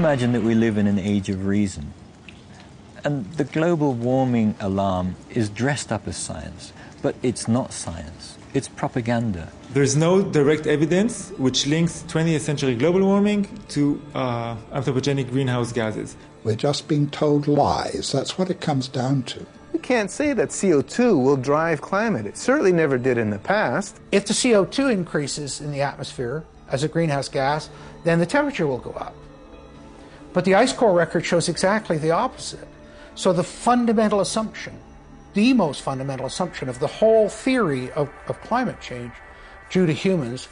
imagine that we live in an age of reason. And the global warming alarm is dressed up as science, but it's not science. It's propaganda. There's no direct evidence which links 20th century global warming to anthropogenic greenhouse gases. We're just being told lies. That's what it comes down to. We can't say that CO2 will drive climate. It certainly never did in the past. If the CO2 increases in the atmosphere as a greenhouse gas, then the temperature will go up. But the ice core record shows exactly the opposite. So the fundamental assumption, the most fundamental assumption of the whole theory of climate change due to humans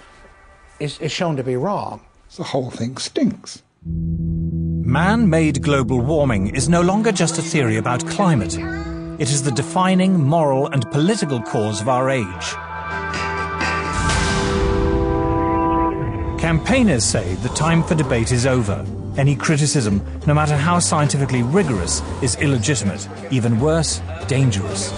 is shown to be wrong. The whole thing stinks. Man-made global warming is no longer just a theory about climate. It is the defining moral and political cause of our age. Campaigners say the time for debate is over. Any criticism, no matter how scientifically rigorous, is illegitimate, even worse, dangerous.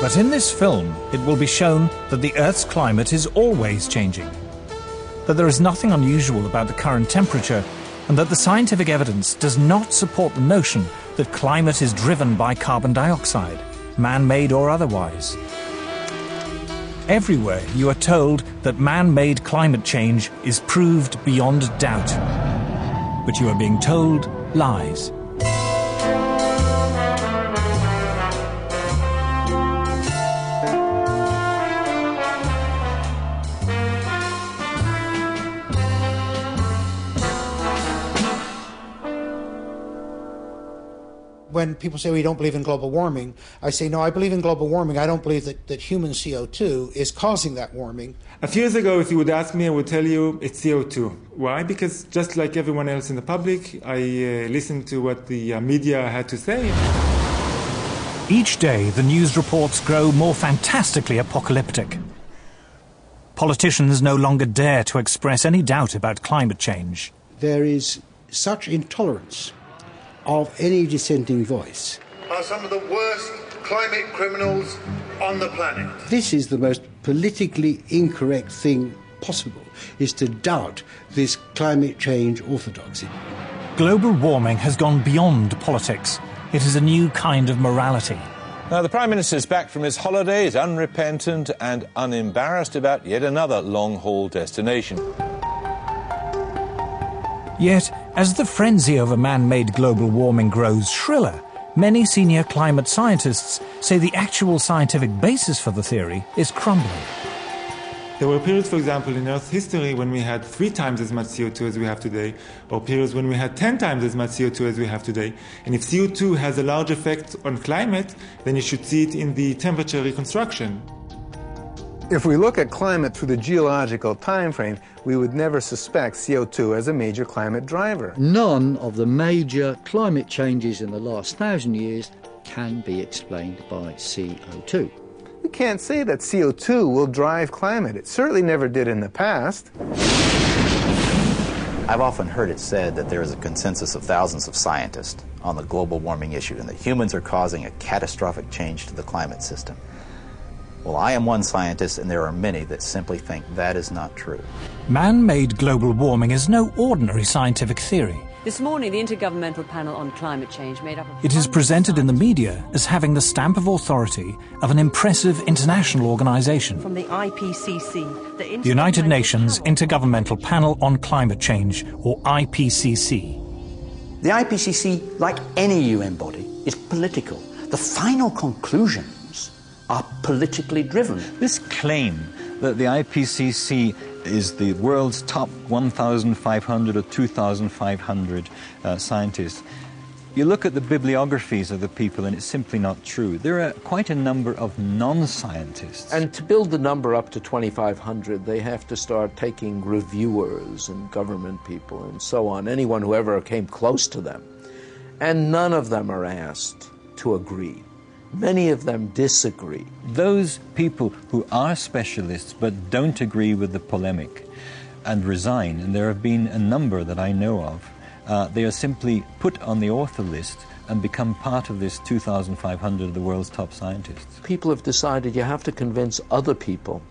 But in this film, it will be shown that the Earth's climate is always changing, that there is nothing unusual about the current temperature, and that the scientific evidence does not support the notion that climate is driven by carbon dioxide, man-made or otherwise. Everywhere you are told that man-made climate change is proved beyond doubt. But you are being told lies. When people say we don't believe in global warming, I say, no, I believe in global warming. I don't believe that human CO2 is causing that warming. A few years ago, if you would ask me, I would tell you it's CO2. Why? Because just like everyone else in the public, I listened to what the media had to say. Each day, the news reports grow more fantastically apocalyptic. Politicians no longer dare to express any doubt about climate change. There is such intolerance of any dissenting voice. Are some of the worst climate criminals on the planet. This is the most politically incorrect thing possible, is to doubt this climate change orthodoxy. Global warming has gone beyond politics. It is a new kind of morality. Now, the Prime Minister's back from his holidays, unrepentant and unembarrassed about yet another long-haul destination. Yet, as the frenzy over man-made global warming grows shriller, many senior climate scientists say the actual scientific basis for the theory is crumbling. There were periods, for example, in Earth's history when we had 3 times as much CO2 as we have today, or periods when we had 10 times as much CO2 as we have today. And if CO2 has a large effect on climate, then you should see it in the temperature reconstruction. If we look at climate through the geological time frame, we would never suspect CO2 as a major climate driver. None of the major climate changes in the last 1,000 years can be explained by CO2. We can't say that CO2 will drive climate. It certainly never did in the past. I've often heard it said that there is a consensus of thousands of scientists on the global warming issue and that humans are causing a catastrophic change to the climate system. Well, I am one scientist, and there are many that simply think that is not true. Man-made global warming is no ordinary scientific theory. This morning, the Intergovernmental Panel on Climate Change made up of... It is presented in the media as having the stamp of authority of an impressive international organization. From the IPCC, the United Nations Intergovernmental Panel on Climate Change, or IPCC. The IPCC, like any UN body, is political. The final conclusion are politically driven. This claim that the IPCC is the world's top 1,500 or 2,500 scientists, you look at the bibliographies of the people and it's simply not true. There are quite a number of non-scientists. And to build the number up to 2,500, they have to start taking reviewers and government people and so on, anyone who ever came close to them. And none of them are asked to agree. Many of them disagree. Those people who are specialists but don't agree with the polemic and resign, and there have been a number that I know of, they are simply put on the author list and become part of this 2,500 of the world's top scientists. People have decided you have to convince other people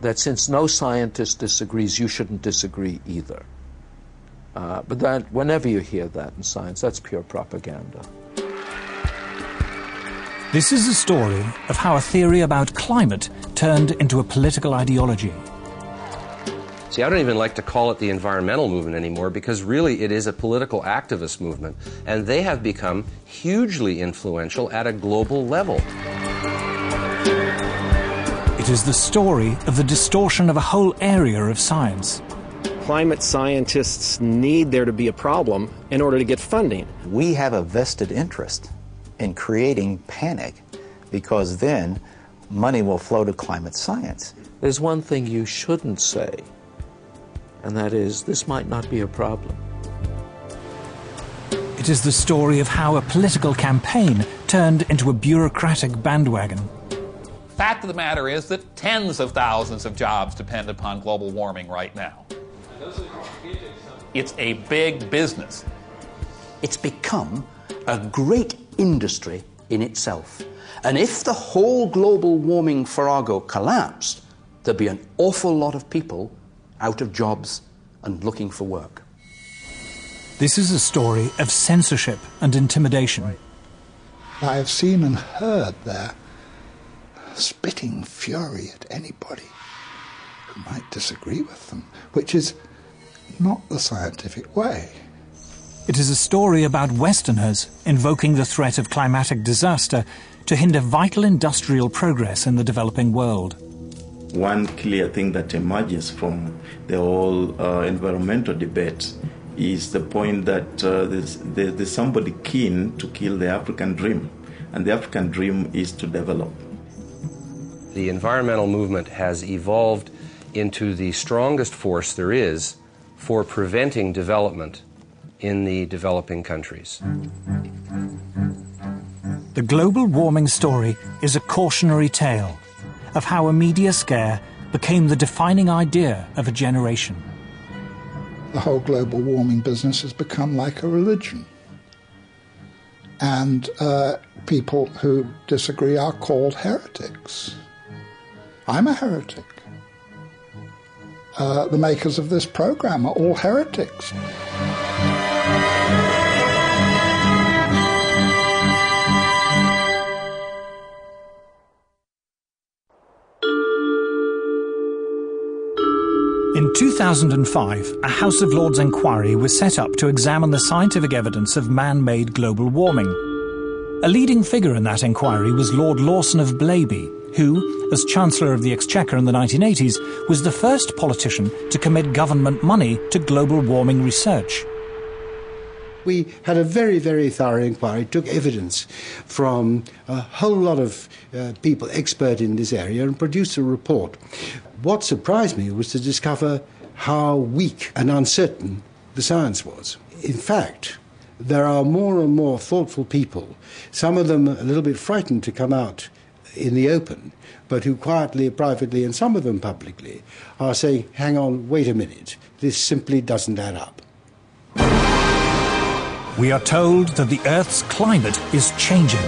that since no scientist disagrees, you shouldn't disagree either. But that, whenever you hear that in science, that's pure propaganda. This is a story of how a theory about climate turned into a political ideology. See, I don't even like to call it the environmental movement anymore, because really it is a political activist movement, and they have become hugely influential at a global level. It is the story of the distortion of a whole area of science. Climate scientists need there to be a problem in order to get funding. We have a vested interest in creating panic, because then money will flow to climate science. There's one thing you shouldn't say, and that is, this might not be a problem. It is the story of how a political campaign turned into a bureaucratic bandwagon. Fact of the matter is that tens of thousands of jobs depend upon global warming right now. It's a big business. It's become a great industry in itself. And if the whole global warming farrago collapsed, there'd be an awful lot of people out of jobs and looking for work. This is a story of censorship and intimidation. I have seen and heard their spitting fury at anybody who might disagree with them, which is not the scientific way. It is a story about Westerners invoking the threat of climatic disaster to hinder vital industrial progress in the developing world. One clear thing that emerges from the whole environmental debate is the point that there's somebody keen to kill the African dream, and the African dream is to develop. The environmental movement has evolved into the strongest force there is for preventing development in the developing countries. The global warming story is a cautionary tale of how a media scare became the defining idea of a generation. The whole global warming business has become like a religion. And people who disagree are called heretics. I'm a heretic. The makers of this program are all heretics. In 2005, a House of Lords inquiry was set up to examine the scientific evidence of man-made global warming. A leading figure in that inquiry was Lord Lawson of Blaby, who, as Chancellor of the Exchequer in the 1980s, was the first politician to commit government money to global warming research. We had a very, very thorough inquiry, took evidence from a whole lot of people expert in this area and produced a report. What surprised me was to discover how weak and uncertain the science was. In fact, there are more and more thoughtful people, some of them a little bit frightened to come out in the open, but who quietly, privately, and some of them publicly, are saying, hang on, wait a minute, this simply doesn't add up. We are told that the Earth's climate is changing.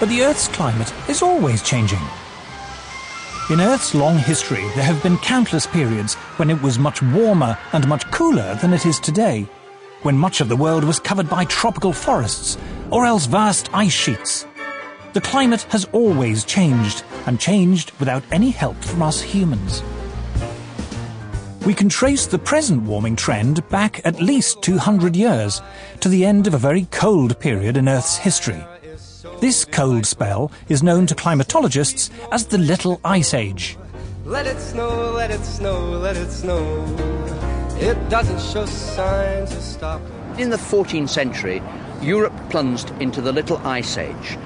But the Earth's climate is always changing. In Earth's long history, there have been countless periods when it was much warmer and much cooler than it is today, when much of the world was covered by tropical forests, or else vast ice sheets. The climate has always changed, and changed without any help from us humans. We can trace the present warming trend back at least 200 years, to the end of a very cold period in Earth's history. This cold spell is known to climatologists as the Little Ice Age. Let it snow, let it snow, let it snow. It doesn't show signs of stopping. In the 14th century, Europe plunged into the Little Ice Age.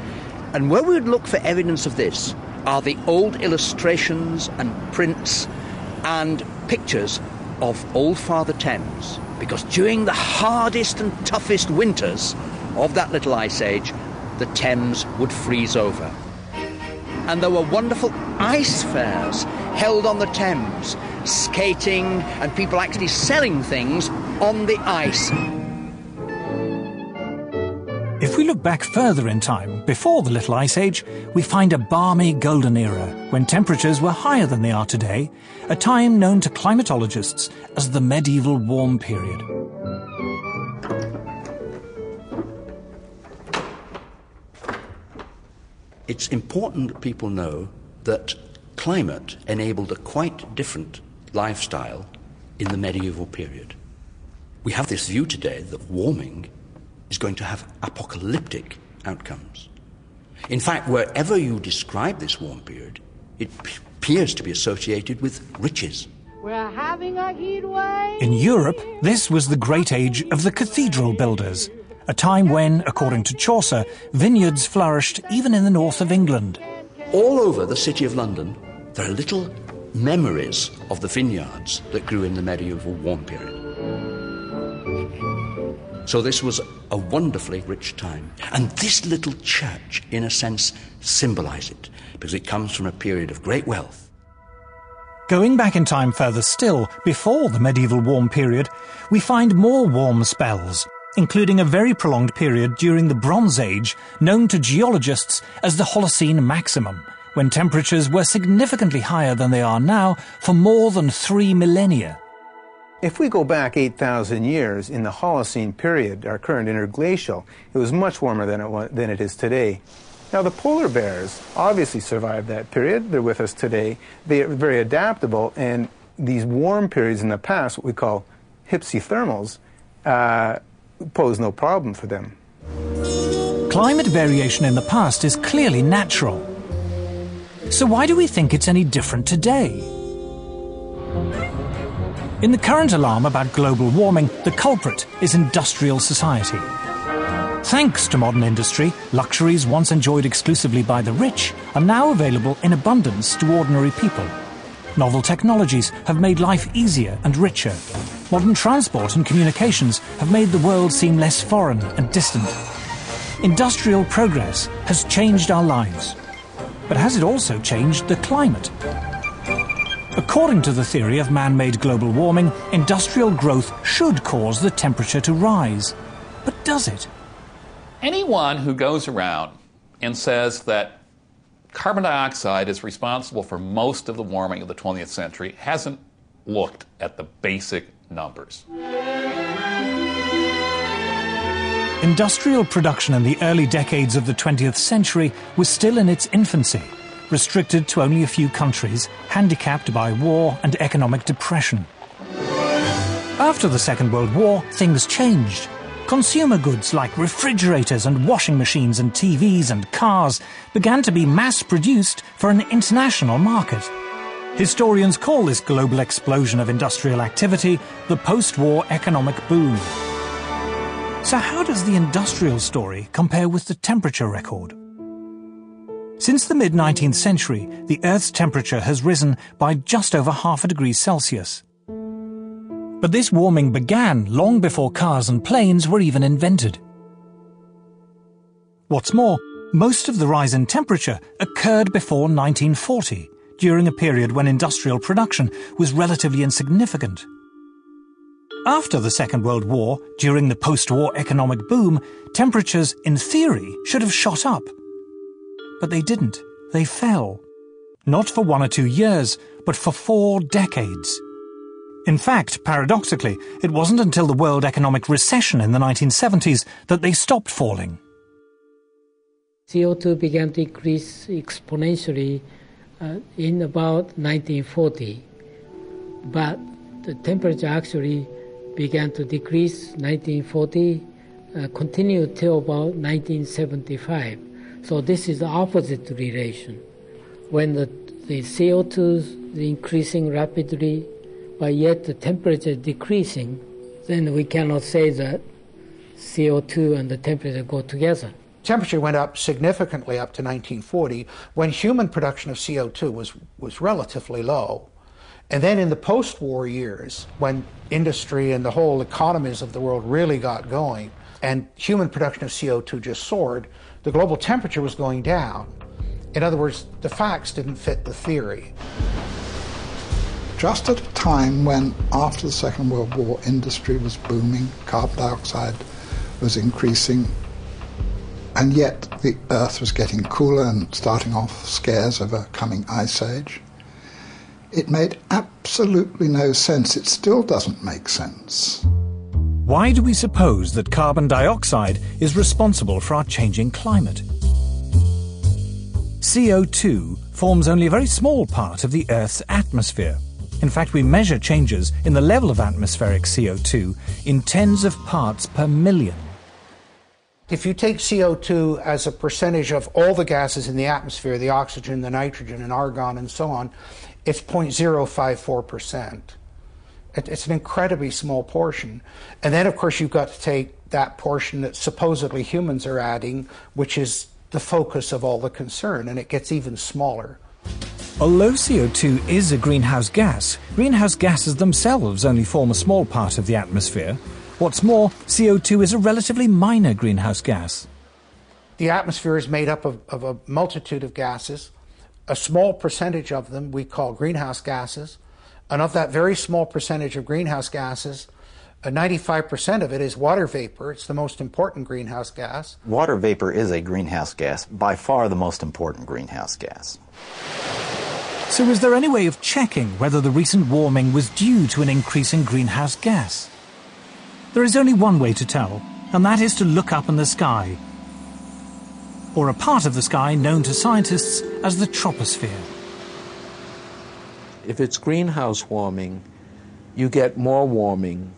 And where we would look for evidence of this are the old illustrations and prints and pictures of Old Father Thames. Because during the hardest and toughest winters of that Little Ice Age, the Thames would freeze over. And there were wonderful ice fairs held on the Thames, skating and people actually selling things on the ice. If we look back further in time, before the Little Ice Age, we find a balmy golden era when temperatures were higher than they are today, a time known to climatologists as the medieval warm period. It's important that people know that climate enabled a quite different lifestyle in the medieval period. We have this view today that warming is going to have apocalyptic outcomes. In fact, wherever you describe this warm period, it appears to be associated with riches. We're having a heat wave. In Europe, this was the great age of the cathedral builders, a time when, according to Chaucer, vineyards flourished even in the north of England. All over the city of London, there are little memories of the vineyards that grew in the medieval warm period. So this was a wonderfully rich time. And this little church, in a sense, symbolizes it, because it comes from a period of great wealth. Going back in time further still, before the medieval warm period, we find more warm spells, including a very prolonged period during the Bronze Age, known to geologists as the Holocene maximum, when temperatures were significantly higher than they are now for more than 3 millennia. If we go back 8,000 years in the Holocene period, our current interglacial, it was much warmer than it is today. Now, the polar bears obviously survived that period. They're with us today. They are very adaptable, and these warm periods in the past, what we call hypsithermals, pose no problem for them. Climate variation in the past is clearly natural. So why do we think it's any different today? In the current alarm about global warming, the culprit is industrial society. Thanks to modern industry, luxuries once enjoyed exclusively by the rich are now available in abundance to ordinary people. Novel technologies have made life easier and richer. Modern transport and communications have made the world seem less foreign and distant. Industrial progress has changed our lives. But has it also changed the climate? According to the theory of man-made global warming, industrial growth should cause the temperature to rise. But does it? Anyone who goes around and says that carbon dioxide is responsible for most of the warming of the 20th century hasn't looked at the basic numbers. Industrial production in the early decades of the 20th century was still in its infancy, restricted to only a few countries, handicapped by war and economic depression. After the Second World War, things changed. Consumer goods like refrigerators and washing machines and TVs and cars began to be mass-produced for an international market. Historians call this global explosion of industrial activity the post-war economic boom. So how does the industrial story compare with the temperature record? Since the mid-19th century, the Earth's temperature has risen by just over 0.5 degrees Celsius. But this warming began long before cars and planes were even invented. What's more, most of the rise in temperature occurred before 1940, during a period when industrial production was relatively insignificant. After the Second World War, during the post-war economic boom, temperatures, in theory, should have shot up. But they didn't. They fell. Not for 1 or 2 years, but for 4 decades. In fact, paradoxically, it wasn't until the world economic recession in the 1970s that they stopped falling. CO2 began to increase exponentially in about 1940, but the temperature actually began to decrease 1940, continued till about 1975. So this is the opposite relation. When the CO2 is increasing rapidly, but yet the temperature is decreasing, then we cannot say that CO2 and the temperature go together. Temperature went up significantly up to 1940, when human production of CO2 was relatively low. And then in the post-war years, when industry and the whole economies of the world really got going, and human production of CO2 just soared, the global temperature was going down. In other words, the facts didn't fit the theory. Just at a time when, after the Second World War, industry was booming, carbon dioxide was increasing, and yet the Earth was getting cooler and starting off scares of a coming ice age. It made absolutely no sense. It still doesn't make sense. Why do we suppose that carbon dioxide is responsible for our changing climate? CO2 forms only a very small part of the Earth's atmosphere. In fact, we measure changes in the level of atmospheric CO2 in tens of parts per million. If you take CO2 as a percentage of all the gases in the atmosphere, the oxygen, the nitrogen, and argon, and so on, it's 0.054%. It's an incredibly small portion. And then, of course, you've got to take that portion that supposedly humans are adding, which is the focus of all the concern, and it gets even smaller. Although CO2 is a greenhouse gas, greenhouse gases themselves only form a small part of the atmosphere. What's more, CO2 is a relatively minor greenhouse gas. The atmosphere is made up of a multitude of gases. A small percentage of them we call greenhouse gases. And of that very small percentage of greenhouse gases, 95% of it is water vapor. It's the most important greenhouse gas. Water vapor is a greenhouse gas, by far the most important greenhouse gas. So is there any way of checking whether the recent warming was due to an increase in greenhouse gas? There is only one way to tell, and that is to look up in the sky, or a part of the sky known to scientists as the troposphere. If it's greenhouse warming, you get more warming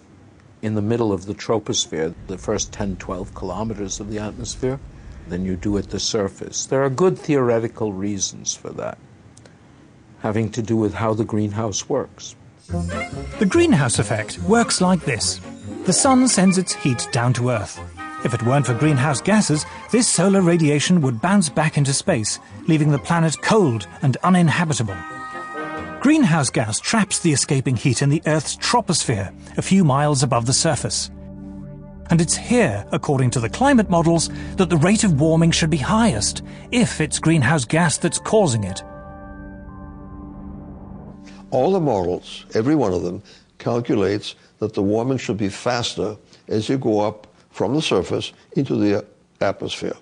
in the middle of the troposphere, the first 10, 12 kilometers of the atmosphere, than you do at the surface. There are good theoretical reasons for that, having to do with how the greenhouse works. The greenhouse effect works like this. The sun sends its heat down to Earth. If it weren't for greenhouse gases, this solar radiation would bounce back into space, leaving the planet cold and uninhabitable. Greenhouse gas traps the escaping heat in the Earth's troposphere, a few miles above the surface. And it's here, according to the climate models, that the rate of warming should be highest, if it's greenhouse gas that's causing it. All the models, every one of them, calculates that the warming should be faster as you go up from the surface into the atmosphere.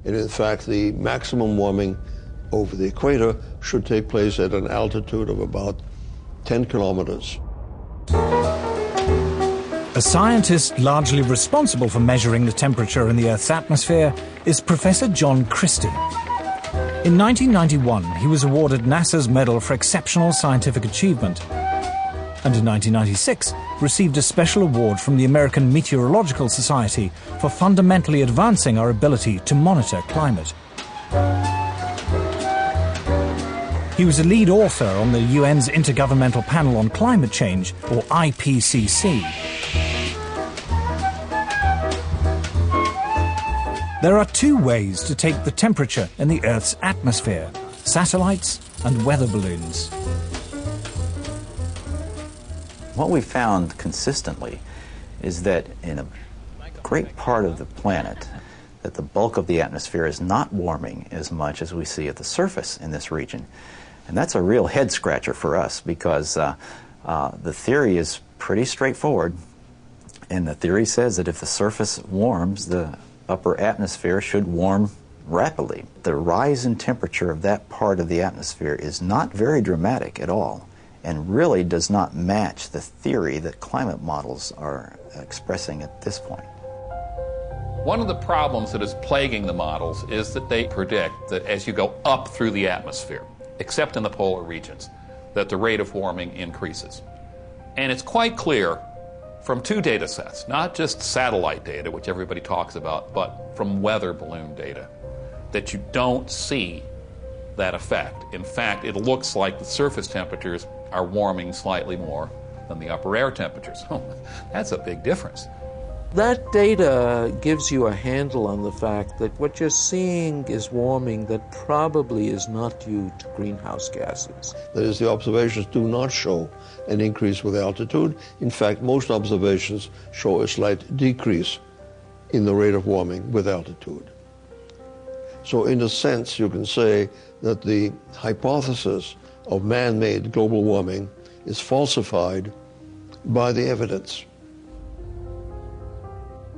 And in fact, the maximum warming over the equator should take place at an altitude of about 10 kilometers. A scientist largely responsible for measuring the temperature in the Earth's atmosphere is Professor John Christie. In 1991, he was awarded NASA's Medal for Exceptional Scientific Achievement, and in 1996 received a special award from the American Meteorological Society for fundamentally advancing our ability to monitor climate. He was a lead author on the UN's Intergovernmental Panel on Climate Change, or IPCC. There are two ways to take the temperature in the Earth's atmosphere: satellites and weather balloons. What we found consistently is that in a great part of the planet, that the bulk of the atmosphere is not warming as much as we see at the surface in this region. And that's a real head-scratcher for us, because the theory is pretty straightforward. And the theory says that if the surface warms, the upper atmosphere should warm rapidly. The rise in temperature of that part of the atmosphere is not very dramatic at all, and really does not match the theory that climate models are expressing at this point. One of the problems that is plaguing the models is that they predict that as you go up through the atmosphere, except in the polar regions, that the rate of warming increases. And it's quite clear from two data sets, not just satellite data, which everybody talks about, but from weather balloon data, that you don't see that effect. In fact, it looks like the surface temperatures are warming slightly more than the upper air temperatures. That's a big difference. That data gives you a handle on the fact that what you're seeing is warming that probably is not due to greenhouse gases. That is, the observations do not show an increase with altitude. In fact, most observations show a slight decrease in the rate of warming with altitude. So in a sense, you can say that the hypothesis of man-made global warming is falsified by the evidence.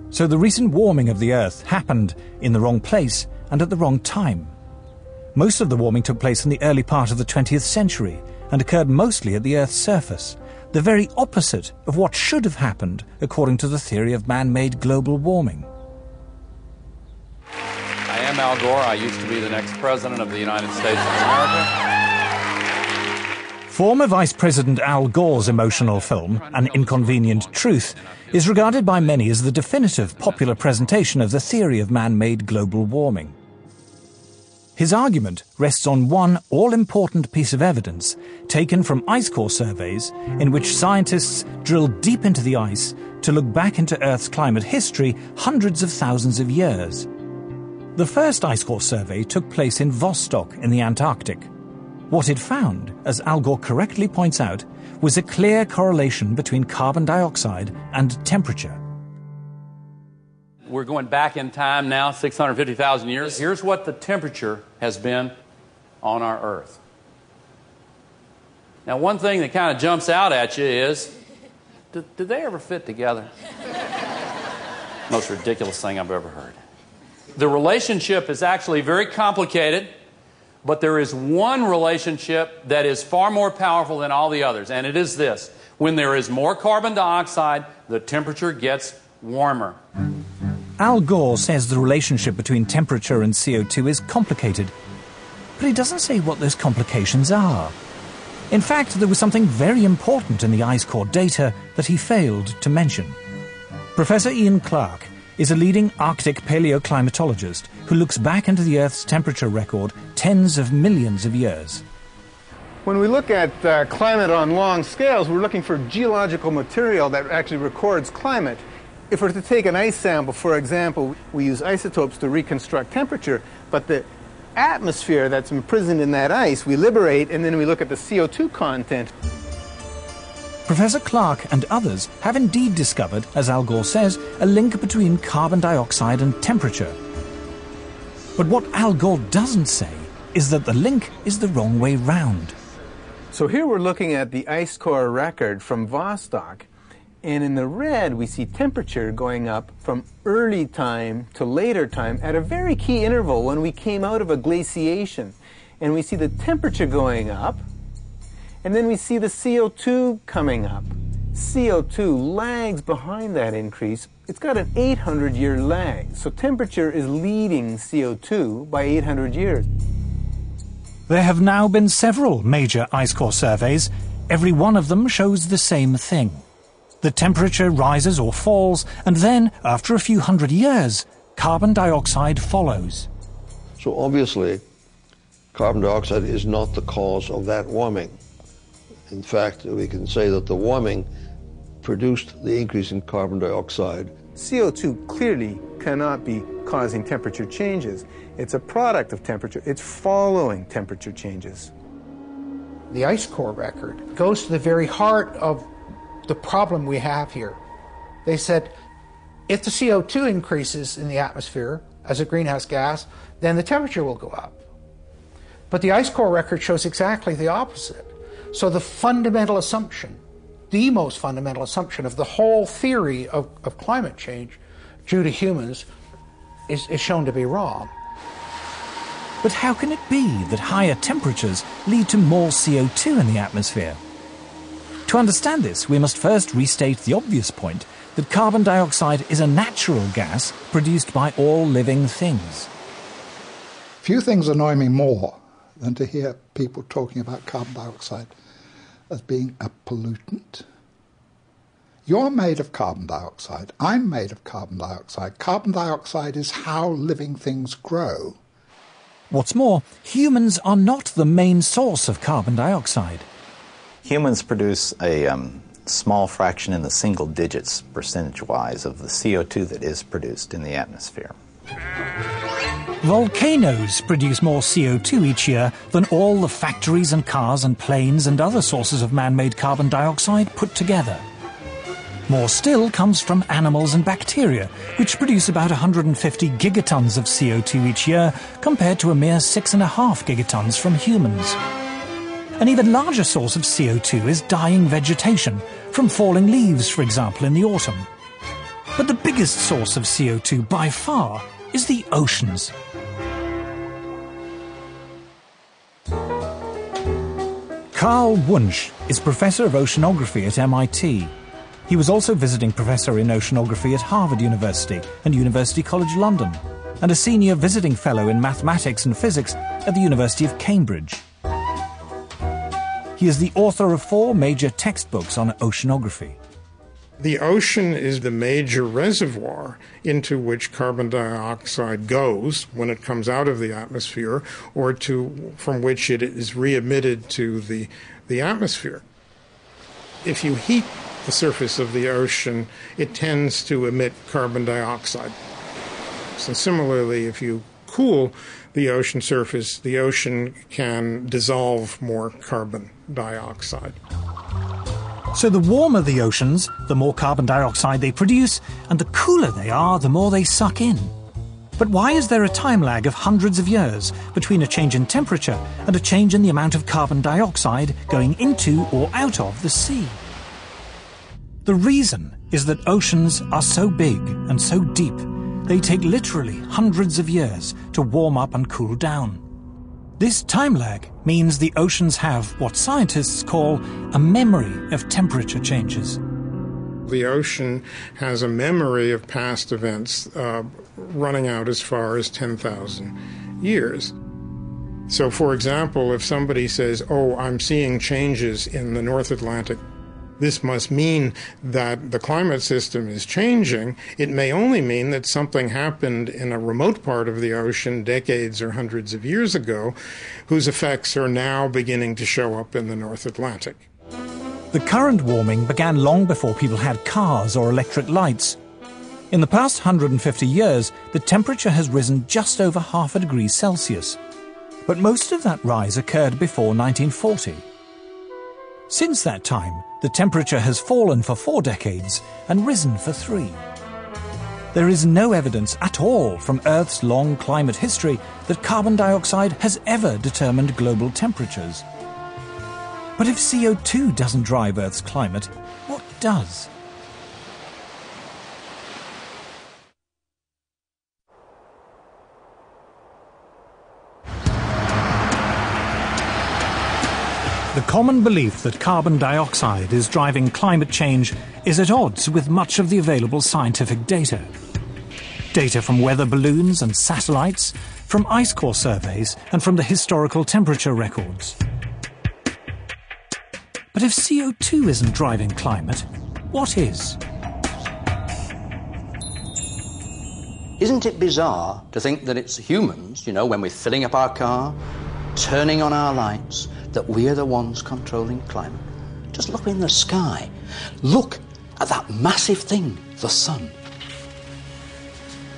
So the recent warming of the Earth happened in the wrong place and at the wrong time. Most of the warming took place in the early part of the 20th century and occurred mostly at the Earth's surface, the very opposite of what should have happened according to the theory of man-made global warming. I am Al Gore. I used to be the next president of the United States of America. Former Vice President Al Gore's emotional film, An Inconvenient Truth, is regarded by many as the definitive popular presentation of the theory of man-made global warming. His argument rests on one all-important piece of evidence taken from ice core surveys in which scientists drilled deep into the ice to look back into Earth's climate history hundreds of thousands of years. The first ice core survey took place in Vostok in the Antarctic. What it found, as Al Gore correctly points out, was a clear correlation between carbon dioxide and temperature. We're going back in time now, 650,000 years. Here's what the temperature has been on our Earth. Now, one thing that kind of jumps out at you is, did they ever fit together? Most ridiculous thing I've ever heard. The relationship is actually very complicated, but there is one relationship that is far more powerful than all the others, and it is this. When there is more carbon dioxide, the temperature gets warmer. Al Gore says the relationship between temperature and CO2 is complicated, but he doesn't say what those complications are. In fact, there was something very important in the ice core data that he failed to mention. Professor Ian Clark is a leading Arctic paleoclimatologist who looks back into the Earth's temperature record tens of millions of years. When we look at climate on long scales, we're looking for geological material that actually records climate. If we're to take an ice sample, for example, we use isotopes to reconstruct temperature, but the atmosphere that's imprisoned in that ice, we liberate, and then we look at the CO2 content. Professor Clark and others have indeed discovered, as Al Gore says, a link between carbon dioxide and temperature. But what Al Gore doesn't say is that the link is the wrong way round. So here we're looking at the ice core record from Vostok, and in the red we see temperature going up from early time to later time at a very key interval when we came out of a glaciation. And we see the temperature going up, and then we see the CO2 coming up. CO2 lags behind that increase. It's got an 800-year lag. So temperature is leading CO2 by 800 years. There have now been several major ice core surveys. Every one of them shows the same thing. The temperature rises or falls, and then, after a few hundred years, carbon dioxide follows. So obviously, carbon dioxide is not the cause of that warming. In fact, we can say that the warming produced the increase in carbon dioxide. CO2 clearly cannot be causing temperature changes. It's a product of temperature. It's following temperature changes. The ice core record goes to the very heart of the problem we have here. They said, if the CO2 increases in the atmosphere as a greenhouse gas, then the temperature will go up. But the ice core record shows exactly the opposite. So the fundamental assumption, the most fundamental assumption of the whole theory of climate change due to humans is shown to be wrong. But how can it be that higher temperatures lead to more CO2 in the atmosphere? To understand this, we must first restate the obvious point that carbon dioxide is a natural gas produced by all living things. Few things annoy me more than to hear people talking about carbon dioxide as being a pollutant. You're made of carbon dioxide. I'm made of carbon dioxide. Carbon dioxide is how living things grow. What's more, humans are not the main source of carbon dioxide. Humans produce a small fraction in the single digits percentage-wise of the CO2 that is produced in the atmosphere. Volcanoes produce more CO2 each year than all the factories and cars and planes and other sources of man-made carbon dioxide put together. More still comes from animals and bacteria, which produce about 150 gigatons of CO2 each year, compared to a mere 6.5 gigatons from humans. An even larger source of CO2 is dying vegetation, from falling leaves, for example, in the autumn. But the biggest source of CO2 by far is the oceans. Carl Wunsch is Professor of Oceanography at MIT. He was also visiting Professor in Oceanography at Harvard University and University College London, and a Senior Visiting Fellow in Mathematics and Physics at the University of Cambridge. He is the author of 4 major textbooks on oceanography. The ocean is the major reservoir into which carbon dioxide goes when it comes out of the atmosphere, or from which it is re-emitted to the atmosphere. If you heat the surface of the ocean, it tends to emit carbon dioxide. And similarly, if you cool the ocean surface, the ocean can dissolve more carbon dioxide. So the warmer the oceans, the more carbon dioxide they produce, and the cooler they are, the more they suck in. But why is there a time lag of hundreds of years between a change in temperature and a change in the amount of carbon dioxide going into or out of the sea? The reason is that oceans are so big and so deep, they take literally hundreds of years to warm up and cool down. This time lag means the oceans have what scientists call a memory of temperature changes. The ocean has a memory of past events running out as far as 10,000 years. So, for example, if somebody says, "Oh, I'm seeing changes in the North Atlantic," this must mean that the climate system is changing. It may only mean that something happened in a remote part of the ocean decades or hundreds of years ago, whose effects are now beginning to show up in the North Atlantic. The current warming began long before people had cars or electric lights. In the past 150 years, the temperature has risen just over half a degree Celsius. But most of that rise occurred before 1940. Since that time, the temperature has fallen for 4 decades and risen for 3. There is no evidence at all from Earth's long climate history that carbon dioxide has ever determined global temperatures. But if CO2 doesn't drive Earth's climate, what does? The common belief that carbon dioxide is driving climate change is at odds with much of the available scientific data. Data from weather balloons and satellites, from ice core surveys, and from the historical temperature records. But if CO2 isn't driving climate, what is? Isn't it bizarre to think that it's humans, when we're filling up our car, turning on our lights, that we're the ones controlling climate? Just look in the sky. Look at that massive thing, the sun.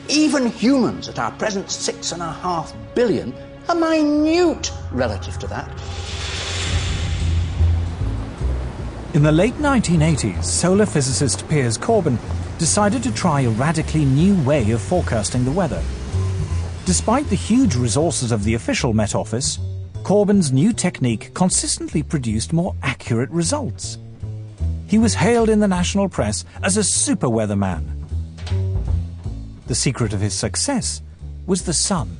Even humans at our present 6.5 billion are minute relative to that. In the late 1980s, solar physicist Piers Corbyn decided to try a radically new way of forecasting the weather. Despite the huge resources of the official Met Office, Corbyn's new technique consistently produced more accurate results. He was hailed in the national press as a super weatherman. The secret of his success was the sun.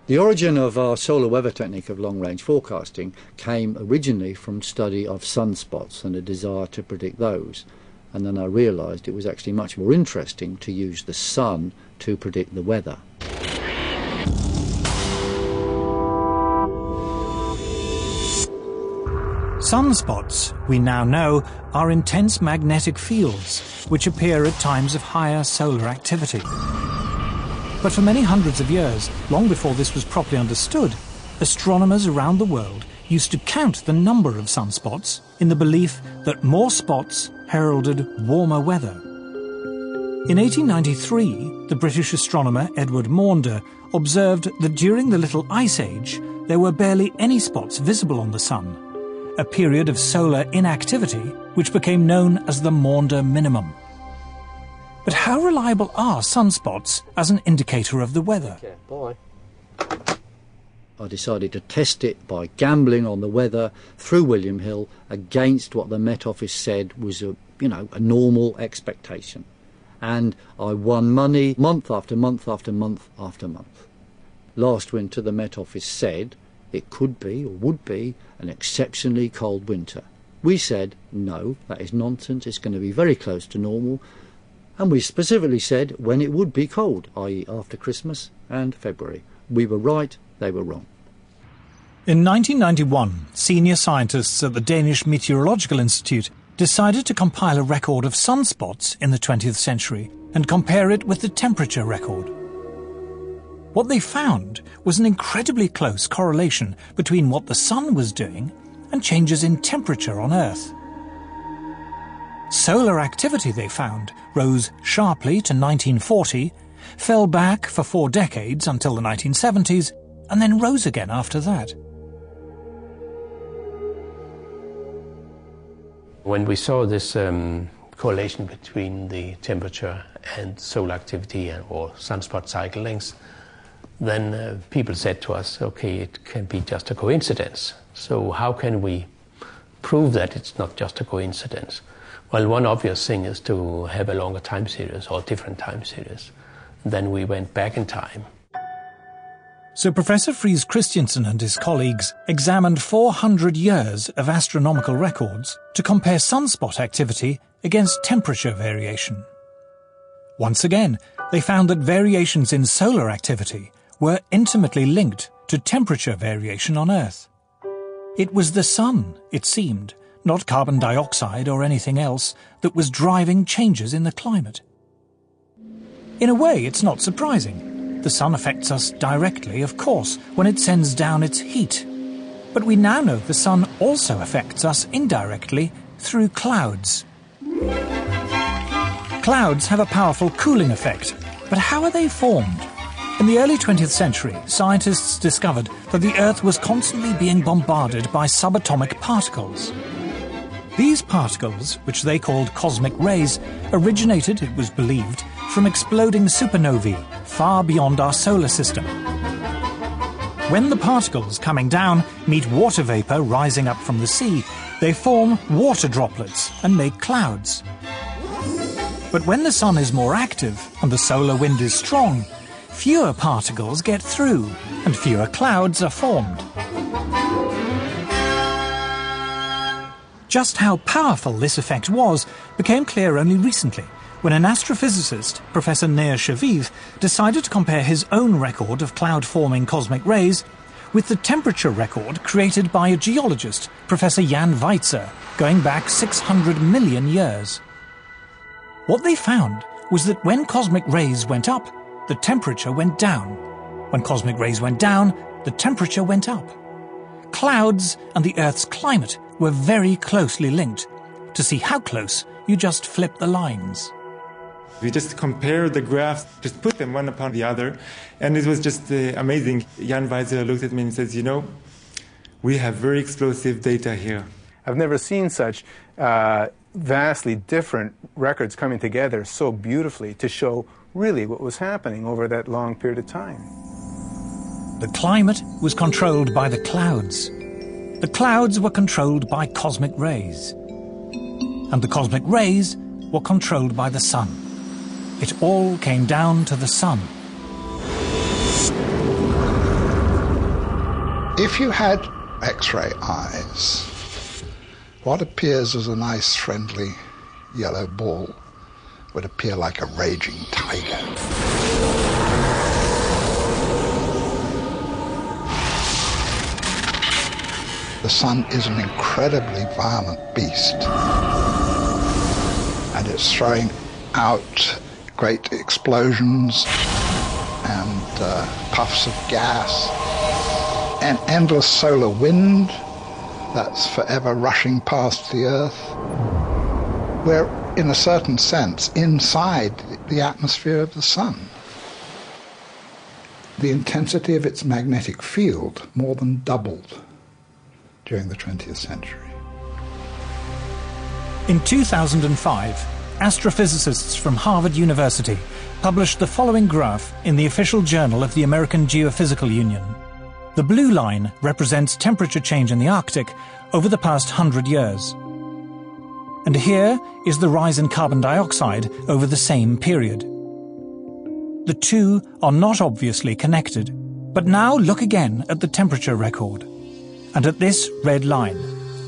The origin of our solar weather technique of long-range forecasting came originally from study of sunspots and a desire to predict those. And then I realised it was actually much more interesting to use the sun to predict the weather. Sunspots, we now know, are intense magnetic fields which appear at times of higher solar activity. But for many hundreds of years, long before this was properly understood, astronomers around the world used to count the number of sunspots in the belief that more spots heralded warmer weather. In 1893, the British astronomer Edward Maunder observed that during the Little Ice Age, there were barely any spots visible on the sun, a period of solar inactivity which became known as the Maunder minimum. But how reliable are sunspots as an indicator of the weather? Okay, boy. I decided to test it by gambling on the weather through William Hill against what the Met Office said was a normal expectation. And I won money month after month after month after month. Last winter the Met Office said it could be or would be an exceptionally cold winter. We said, no, that is nonsense, it's going to be very close to normal. And we specifically said when it would be cold, i.e. after Christmas and February. We were right, they were wrong. In 1991, senior scientists at the Danish Meteorological Institute decided to compile a record of sunspots in the 20th century and compare it with the temperature record. What they found was an incredibly close correlation between what the sun was doing and changes in temperature on Earth. Solar activity, they found, rose sharply to 1940, fell back for 4 decades until the 1970s, and then rose again after that. When we saw this correlation between the temperature and solar activity or sunspot cycle lengths, then people said to us, okay, it can be just a coincidence. So how can we prove that it's not just a coincidence? Well, one obvious thing is to have a longer time series or different time series. Then we went back in time. So Professor Friis Christiansen and his colleagues examined 400 years of astronomical records to compare sunspot activity against temperature variation. Once again, they found that variations in solar activity were intimately linked to temperature variation on Earth. It was the sun, it seemed, not carbon dioxide or anything else, that was driving changes in the climate. In a way, it's not surprising. The sun affects us directly, of course, when it sends down its heat. But we now know the sun also affects us indirectly through clouds. Clouds have a powerful cooling effect, but how are they formed? In the early 20th century, scientists discovered that the Earth was constantly being bombarded by subatomic particles. These particles, which they called cosmic rays, originated, it was believed, from exploding supernovae far beyond our solar system. When the particles coming down meet water vapor rising up from the sea, they form water droplets and make clouds. But when the sun is more active and the solar wind is strong, fewer particles get through and fewer clouds are formed. Just how powerful this effect was became clear only recently, when an astrophysicist, Professor Nir Shaviv, decided to compare his own record of cloud-forming cosmic rays with the temperature record created by a geologist, Professor Jan Weitzer, going back 600 million years. What they found was that when cosmic rays went up, the temperature went down. When cosmic rays went down, the temperature went up. Clouds and the Earth's climate were very closely linked. To see how close, you just flip the lines. We just compared the graphs, just put them one upon the other, and it was just amazing. Jan Weitzer looked at me and says, we have very explosive data here. I've never seen such vastly different records coming together so beautifully to show really what was happening over that long period of time. The climate was controlled by the clouds. The clouds were controlled by cosmic rays. And the cosmic rays were controlled by the sun. It all came down to the sun. If you had X-ray eyes, what appears as a nice, friendly yellow ball would appear like a raging tiger. The sun is an incredibly violent beast, and it's throwing out great explosions and puffs of gas, an endless solar wind that's forever rushing past the Earth. We're, in a certain sense, inside the atmosphere of the sun. The intensity of its magnetic field more than doubled during the 20th century. In 2005, astrophysicists from Harvard University published the following graph in the official journal of the American Geophysical Union. The blue line represents temperature change in the Arctic over the past 100 years. And here is the rise in carbon dioxide over the same period. The two are not obviously connected, but now look again at the temperature record, and at this red line,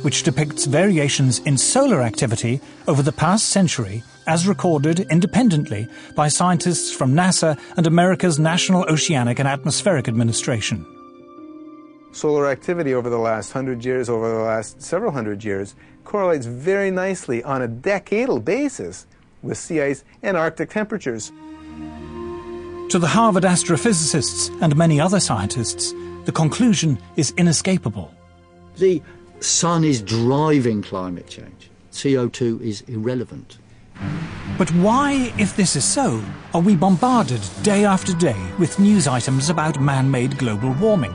which depicts variations in solar activity over the past century as recorded independently by scientists from NASA and America's National Oceanic and Atmospheric Administration. Solar activity over the last 100 years, over the last several hundred years, correlates very nicely on a decadal basis with sea ice and Arctic temperatures. To the Harvard astrophysicists and many other scientists, the conclusion is inescapable. The sun is driving climate change. CO2 is irrelevant. But why, if this is so, are we bombarded day after day with news items about man-made global warming?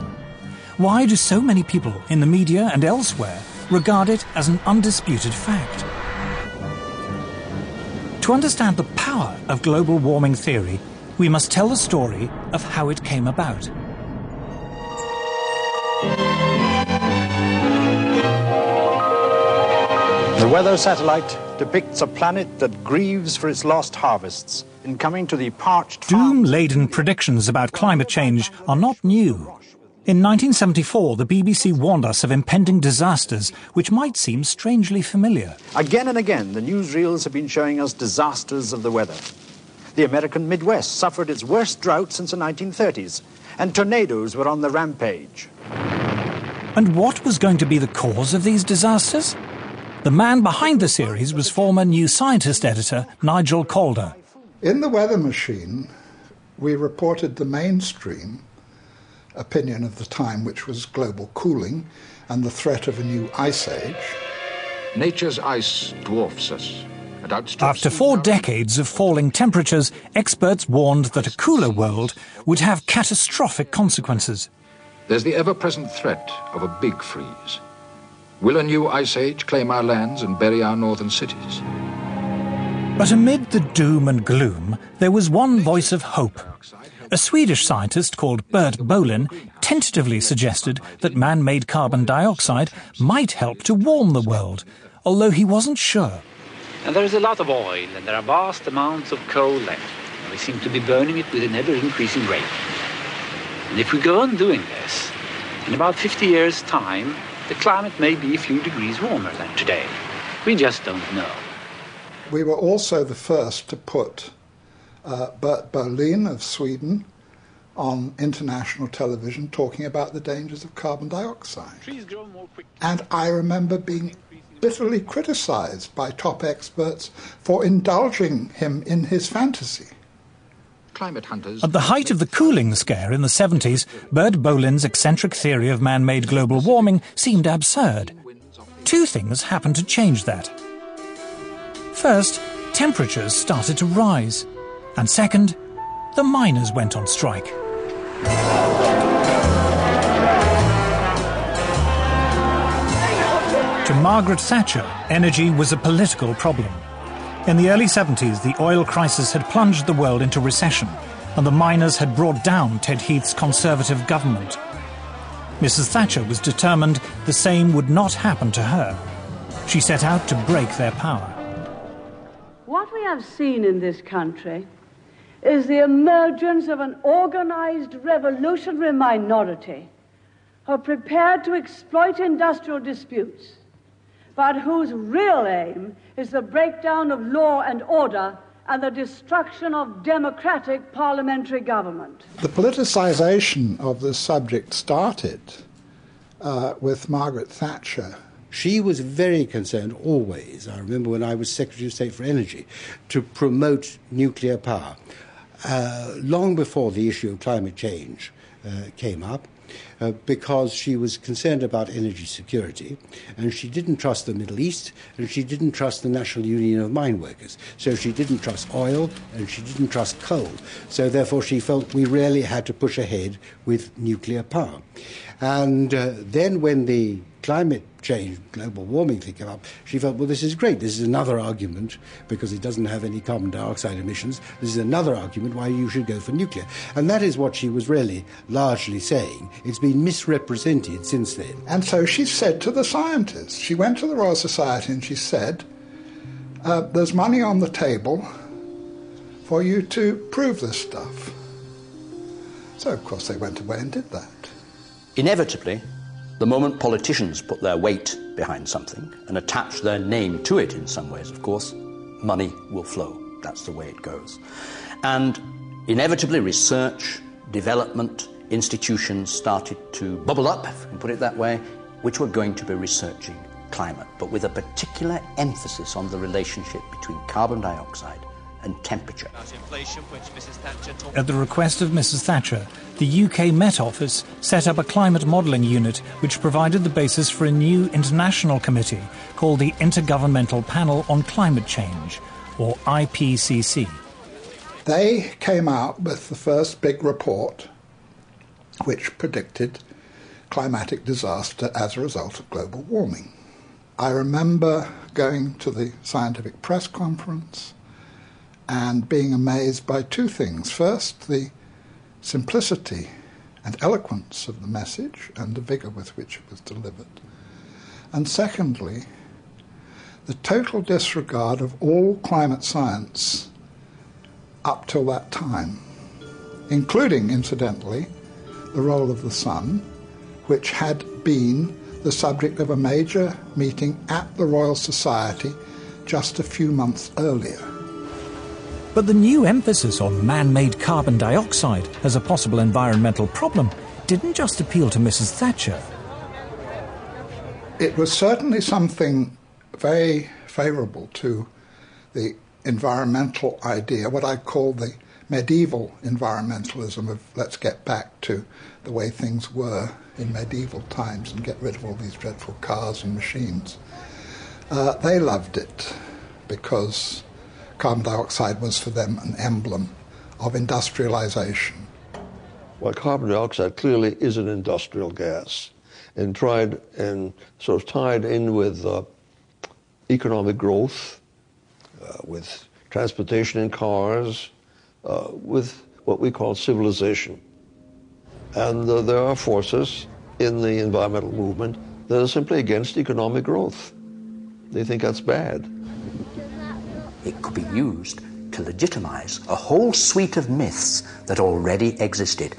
Why do so many people in the media and elsewhere regard it as an undisputed fact? To understand the power of global warming theory, we must tell the story of how it came about. The weather satellite depicts a planet that grieves for its lost harvests in coming to the parched... Doom-laden predictions about climate change are not new. In 1974, the BBC warned us of impending disasters which might seem strangely familiar. Again and again, the newsreels have been showing us disasters of the weather. The American Midwest suffered its worst drought since the 1930s, and tornadoes were on the rampage. And what was going to be the cause of these disasters? The man behind the series was former New Scientist editor Nigel Calder. In the Weather Machine, we reported the mainstream opinion of the time, which was global cooling and the threat of a new ice age. Nature's ice dwarfs us. After 4 decades of falling temperatures, experts warned that a cooler world would have catastrophic consequences. There's the ever-present threat of a big freeze. Will a new ice age claim our lands and bury our northern cities? But amid the doom and gloom, there was one voice of hope. A Swedish scientist called Bert Bolin tentatively suggested that man-made carbon dioxide might help to warm the world, although he wasn't sure. And there is a lot of oil, and there are vast amounts of coal left, and we seem to be burning it with an ever-increasing rate. And if we go on doing this, in about 50 years' time, the climate may be a few degrees warmer than today. We just don't know. We were also the first to put Bert Bolin of Sweden on international television talking about the dangers of carbon dioxide. And I remember being bitterly criticised by top experts for indulging him in his fantasy. At the height of the cooling scare in the 70s, Bert Bolin's eccentric theory of man-made global warming seemed absurd. 2 things happened to change that. First, temperatures started to rise. And second, the miners went on strike. To Margaret Thatcher, energy was a political problem. In the early 70s, the oil crisis had plunged the world into recession, and the miners had brought down Ted Heath's Conservative government. Mrs. Thatcher was determined the same would not happen to her. She set out to break their power. What we have seen in this country is the emergence of an organized revolutionary minority who are prepared to exploit industrial disputes, but whose real aim is the breakdown of law and order and the destruction of democratic parliamentary government. The politicization of the subject started with Margaret Thatcher. She was very concerned always, I remember when I was Secretary of State for Energy, to promote nuclear power. Long before the issue of climate change came up, because she was concerned about energy security, and she didn't trust the Middle East, and she didn't trust the National Union of Mine Workers. So she didn't trust oil, and she didn't trust coal. So therefore she felt we really had to push ahead with nuclear power. And then when the climate change, global warming thing came up, she felt, well, this is great. This is another argument, because it doesn't have any carbon dioxide emissions. This is another argument why you should go for nuclear. And that is what she was really largely saying. It's been misrepresented since then. And so she said to the scientists, she went to the Royal Society and she said, there's money on the table for you to prove this stuff. So, of course, they went away and did that. Inevitably, the moment politicians put their weight behind something and attach their name to it in some ways, of course, money will flow. That's the way it goes. And inevitably, research, development, institutions started to bubble up, if we can put it that way, which were going to be researching climate, but with a particular emphasis on the relationship between carbon dioxide and temperature. At the request of Mrs. Thatcher, the UK Met Office set up a climate modelling unit which provided the basis for a new international committee called the Intergovernmental Panel on Climate Change, or IPCC. They came out with the first big report which predicted climatic disaster as a result of global warming. I remember going to the scientific press conference and being amazed by two things. First, the simplicity and eloquence of the message and the vigour with which it was delivered. And secondly, the total disregard of all climate science up till that time, including, incidentally, the role of the sun, which had been the subject of a major meeting at the Royal Society just a few months earlier. But the new emphasis on man-made carbon dioxide as a possible environmental problem didn't just appeal to Mrs. Thatcher. It was certainly something very favourable to the environmental idea, what I call the medieval environmentalism of let's get back to the way things were in medieval times and get rid of all these dreadful cars and machines. They loved it because carbon dioxide was for them an emblem of industrialization. Well, carbon dioxide clearly is an industrial gas, and tied in with economic growth, with transportation in cars, with what we call civilization. And there are forces in the environmental movement that are simply against economic growth. They think that's bad. It could be used to legitimize a whole suite of myths that already existed: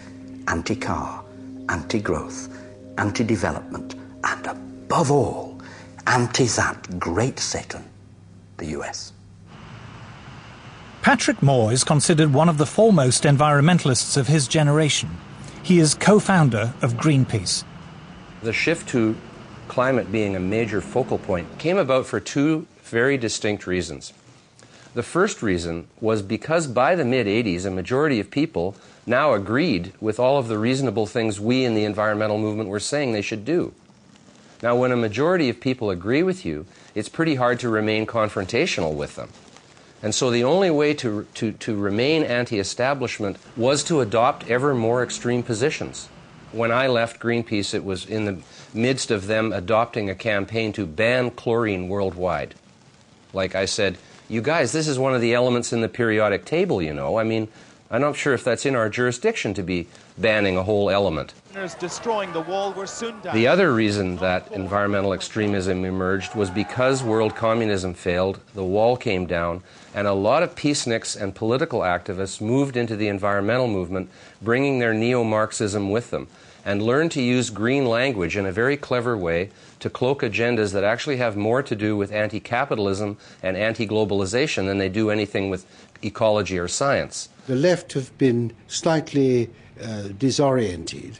anti-car, anti-growth, anti-development, and above all, anti-that great Satan, the US. Patrick Moore is considered one of the foremost environmentalists of his generation. He is co-founder of Greenpeace. The shift to climate being a major focal point came about for two very distinct reasons. The first reason was because by the mid-'80s, a majority of people now agreed with all of the reasonable things we in the environmental movement were saying they should do. Now, when a majority of people agree with you, it's pretty hard to remain confrontational with them. And so the only way to remain anti-establishment was to adopt ever more extreme positions. When I left Greenpeace, it was in the midst of them adopting a campaign to ban chlorine worldwide. Like I said, you guys, this is one of the elements in the periodic table, you know. I mean, I'm not sure if that's in our jurisdiction to be banning a whole element. Destroying the wall were soon done. The other reason that environmental extremism emerged was because world communism failed, the wall came down, and a lot of peaceniks and political activists moved into the environmental movement, bringing their neo-Marxism with them, and learned to use green language in a very clever way to cloak agendas that actually have more to do with anti-capitalism and anti-globalization than they do anything with ecology or science. The left have been slightly disoriented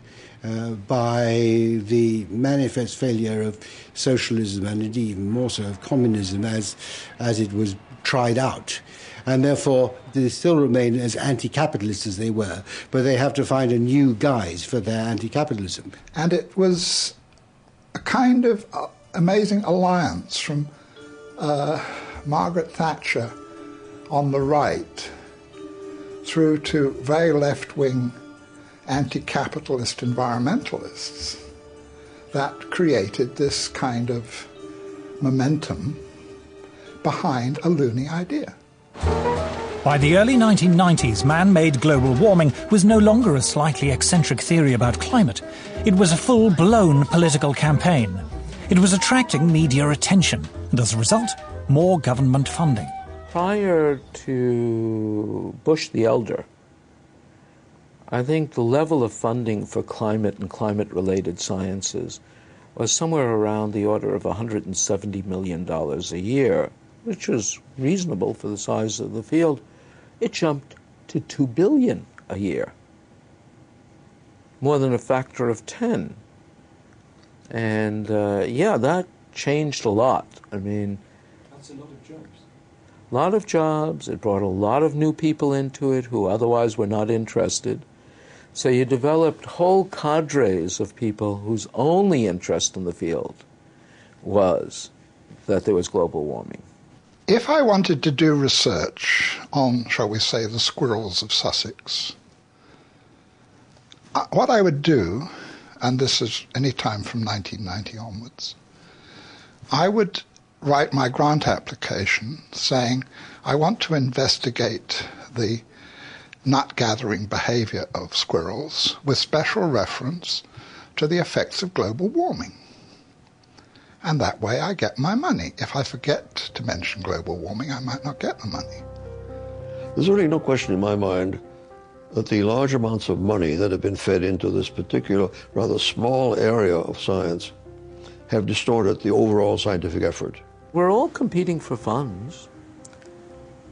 by the manifest failure of socialism and indeed even more so of communism as it was tried out. And therefore they still remain as anti-capitalist as they were, but they have to find a new guise for their anti-capitalism. And it was a kind of amazing alliance from Margaret Thatcher on the right through to very left-wing anti-capitalist environmentalists that created this kind of momentum behind a loony idea. By the early 1990s, man-made global warming was no longer a slightly eccentric theory about climate. It was a full-blown political campaign. It was attracting media attention, and as a result, more government funding. Prior to Bush the Elder, I think the level of funding for climate and climate-related sciences was somewhere around the order of $170 million a year, which was reasonable for the size of the field. It jumped to $2 billion a year, more than a factor of 10. And yeah, that changed a lot. I mean, that's a lot of jobs. A lot of jobs. It brought a lot of new people into it who otherwise were not interested. So you developed whole cadres of people whose only interest in the field was that there was global warming. If I wanted to do research on, shall we say, the squirrels of Sussex, what I would do, and this is any time from 1990 onwards, I would write my grant application saying, I want to investigate the nut-gathering behavior of squirrels with special reference to the effects of global warming. And that way I get my money. If I forget to mention global warming, I might not get the money. There's really no question in my mind that the large amounts of money that have been fed into this particular, rather small area of science have distorted the overall scientific effort. We're all competing for funds.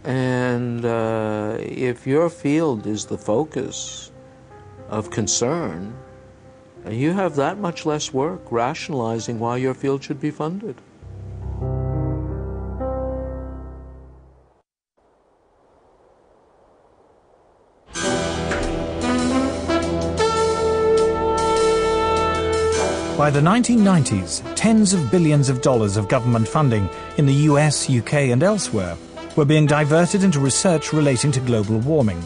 And if your field is the focus of concern, you have that much less work rationalizing why your field should be funded. By the 1990s, tens of billions of dollars of government funding in the US, UK and elsewhere were being diverted into research relating to global warming.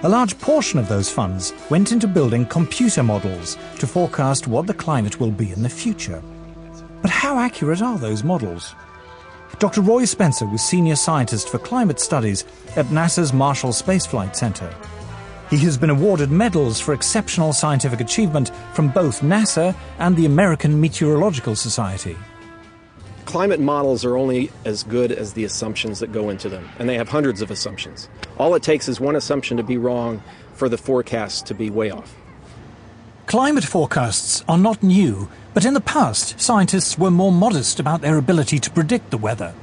A large portion of those funds went into building computer models to forecast what the climate will be in the future. But how accurate are those models? Dr. Roy Spencer was Senior Scientist for Climate Studies at NASA's Marshall Space Flight Center. He has been awarded medals for exceptional scientific achievement from both NASA and the American Meteorological Society. Climate models are only as good as the assumptions that go into them, and they have hundreds of assumptions. All it takes is one assumption to be wrong for the forecast to be way off. Climate forecasts are not new, but in the past, scientists were more modest about their ability to predict the weather.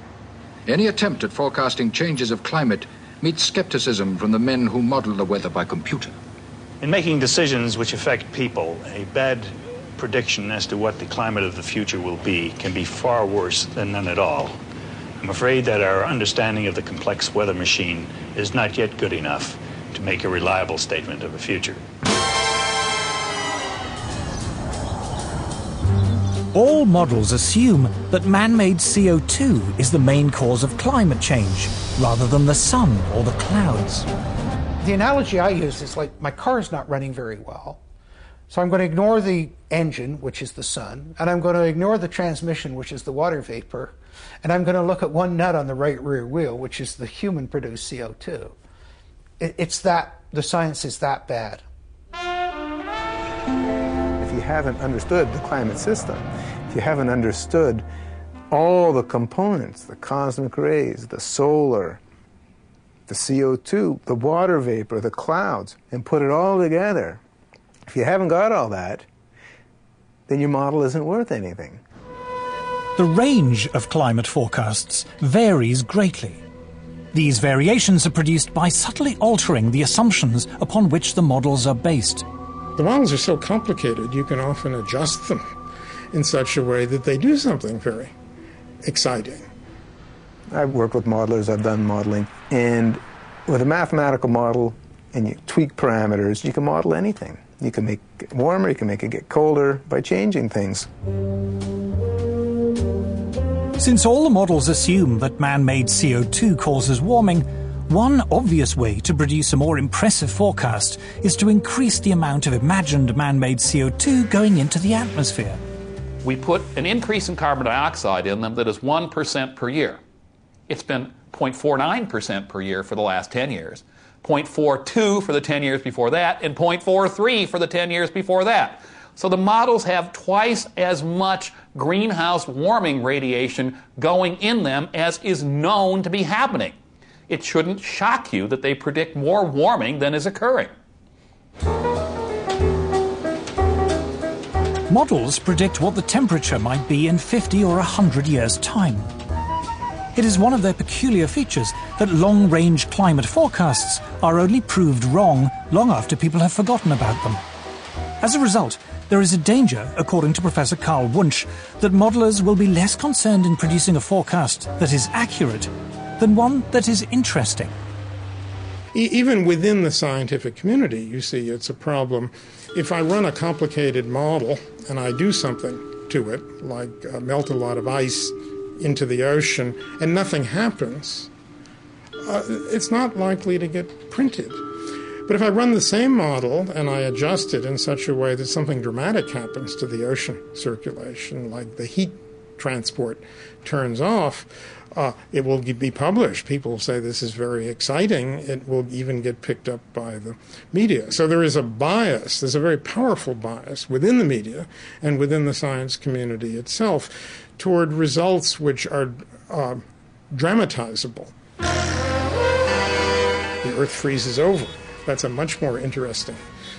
Any attempt at forecasting changes of climate meets skepticism from the men who model the weather by computer. In making decisions which affect people, a bad prediction as to what the climate of the future will be can be far worse than none at all. I'm afraid that our understanding of the complex weather machine is not yet good enough to make a reliable statement of the future. All models assume that man-made CO2 is the main cause of climate change, rather than the sun or the clouds. The analogy I use is like my car is not running very well. So I'm going to ignore the engine, which is the sun, and I'm going to ignore the transmission, which is the water vapor, and I'm going to look at one nut on the right rear wheel, which is the human-produced CO2. It's that, the science is that bad. If you haven't understood the climate system, if you haven't understood all the components, the cosmic rays, the solar, the CO2, the water vapor, the clouds, and put it all together, if you haven't got all that, then your model isn't worth anything. The range of climate forecasts varies greatly. These variations are produced by subtly altering the assumptions upon which the models are based. The models are so complicated, you can often adjust them in such a way that they do something very exciting. I've worked with modelers, I've done modeling, and with a mathematical model and you tweak parameters, you can model anything. You can make it warmer, you can make it get colder by changing things. Since all the models assume that man-made CO2 causes warming, one obvious way to produce a more impressive forecast is to increase the amount of imagined man-made CO2 going into the atmosphere. we put an increase in carbon dioxide in them that is 1% per year. It's been 0.49% per year for the last 10 years, 0.42 for the 10 years before that, and 0.43 for the 10 years before that. So the models have twice as much greenhouse warming radiation going in them as is known to be happening. It shouldn't shock you that they predict more warming than is occurring. Models predict what the temperature might be in 50 or 100 years' time. It is one of their peculiar features that long-range climate forecasts are only proved wrong long after people have forgotten about them. As a result, there is a danger, according to Professor Carl Wunsch, that modelers will be less concerned in producing a forecast that is accurate than one that is interesting. Even within the scientific community, you see, it's a problem. If I run a complicated model and I do something to it, like melt a lot of ice into the ocean, and nothing happens, it's not likely to get printed. But if I run the same model and I adjust it in such a way that something dramatic happens to the ocean circulation, like the heat transport turns off, it will be published. People will say this is very exciting. It will even get picked up by the media. So there is a bias, there's a very powerful bias within the media and within the science community itself toward results which are dramatizable. The Earth freezes over. That's a much more interesting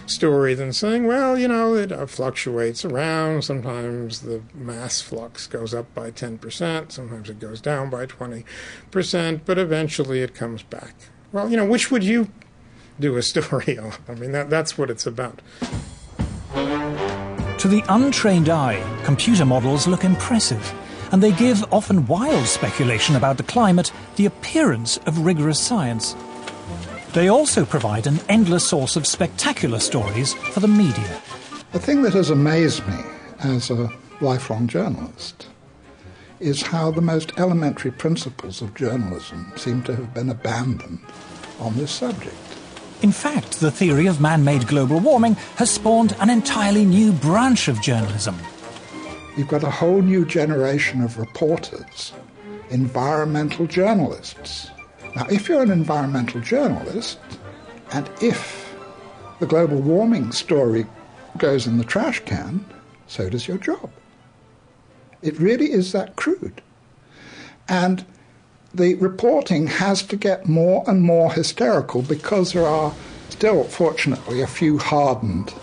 story than saying, well, you know, it fluctuates around. Sometimes the mass flux goes up by 10%, sometimes it goes down by 20%, but eventually it comes back. Well, you know, which would you do a story on? I mean, that's what it's about. To the untrained eye, computer models look impressive, and they give often wild speculation about the climate the appearance of rigorous science. They also provide an endless source of spectacular stories for the media. The thing that has amazed me as a lifelong journalist is how the most elementary principles of journalism seem to have been abandoned on this subject. In fact, the theory of man-made global warming has spawned an entirely new branch of journalism. You've got a whole new generation of reporters, environmental journalists. Now, if you're an environmental journalist, and if the global warming story goes in the trash can, so does your job. It really is that crude. And the reporting has to get more and more hysterical because there are still, fortunately, a few hardened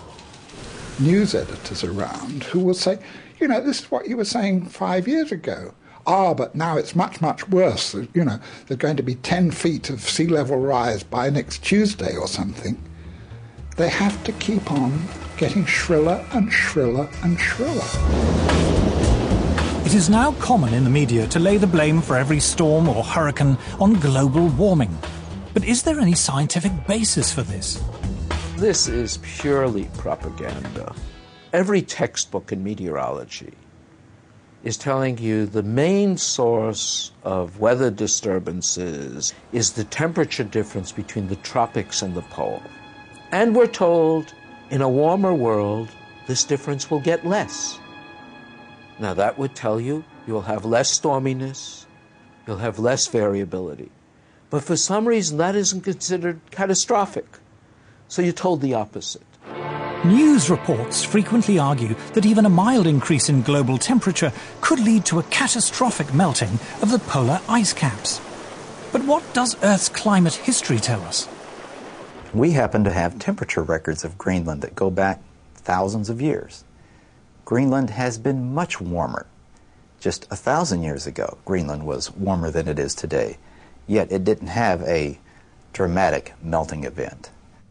news editors around who will say, you know, this is what you were saying 5 years ago. But now it's much, much worse. You know, there's going to be 10 feet of sea level rise by next Tuesday or something. They have to keep on getting shriller and shriller and shriller. It is now common in the media to lay the blame for every storm or hurricane on global warming. But is there any scientific basis for this? This is purely propaganda. Every textbook in meteorology is telling you the main source of weather disturbances is the temperature difference between the tropics and the pole. And we're told, in a warmer world, this difference will get less. Now that would tell you you'll have less storminess, you'll have less variability. But for some reason that isn't considered catastrophic. So you're told the opposite. News reports frequently argue that even a mild increase in global temperature could lead to a catastrophic melting of the polar ice caps. But what does Earth's climate history tell us? We happen to have temperature records of Greenland that go back thousands of years. Greenland has been much warmer. Just 1,000 years ago, Greenland was warmer than it is today, yet it didn't have a dramatic melting event.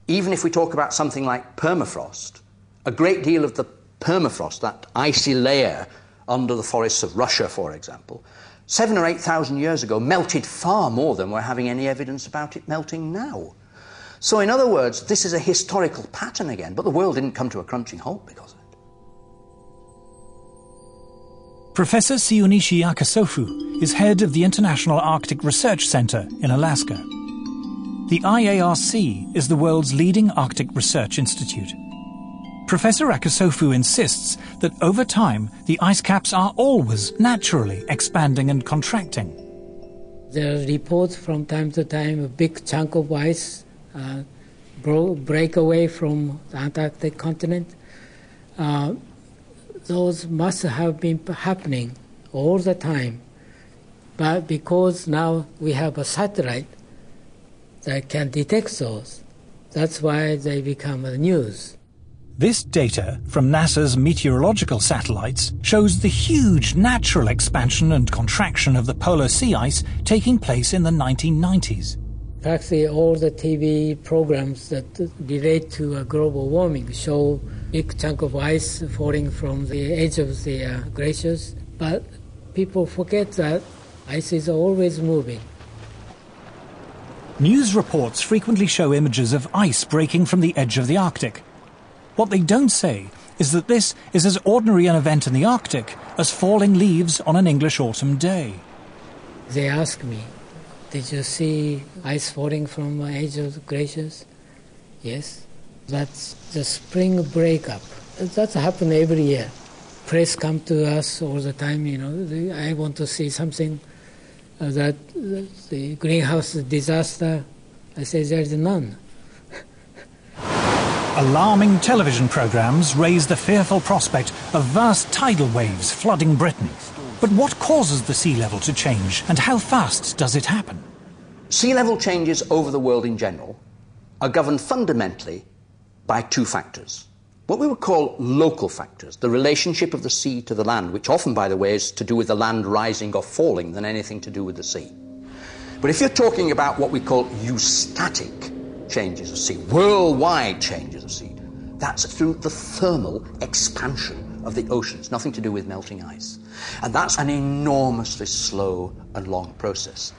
Even if we talk about something like permafrost, a great deal of the permafrost, that icy layer under the forests of Russia, for example, 7,000 or 8,000 years ago melted far more than we're having any evidence about it melting now. So in other words, this is a historical pattern again, but the world didn't come to a crunching halt because of it. Professor Siunishi Akasofu is head of the International Arctic Research Center in Alaska. The IARC is the world's leading Arctic research institute. Professor Akusofu insists that over time the ice caps are always naturally expanding and contracting. There are reports from time to time a big chunk of ice break away from the Antarctic continent. Those must have been happening all the time. But because now we have a satellite that can detect those, that's why they become the news. This data from NASA's meteorological satellites shows the huge natural expansion and contraction of the polar sea ice taking place in the 1990s. Practically all the TV programs that relate to global warming show big chunk of ice falling from the edge of the glaciers, but people forget that ice is always moving. News reports frequently show images of ice breaking from the edge of the Arctic. What they don't say is that this is as ordinary an event in the Arctic as falling leaves on an English autumn day. They ask me, did you see ice falling from the edge of the glaciers? Yes. That's the spring breakup. That happens every year. Press come to us all the time, I want to see something that the greenhouse disaster. I say there's none. Alarming television programmes raise the fearful prospect of vast tidal waves flooding Britain. But what causes the sea level to change, and how fast does it happen? Sea level changes over the world in general are governed fundamentally by two factors. What we would call local factors, the relationship of the sea to the land, which often, by the way, is to do with the land rising or falling than anything to do with the sea. But if you're talking about what we call eustatic changes of sea, worldwide changes of sea, that's through the thermal expansion of the oceans, nothing to do with melting ice. And that's an enormously slow and long process.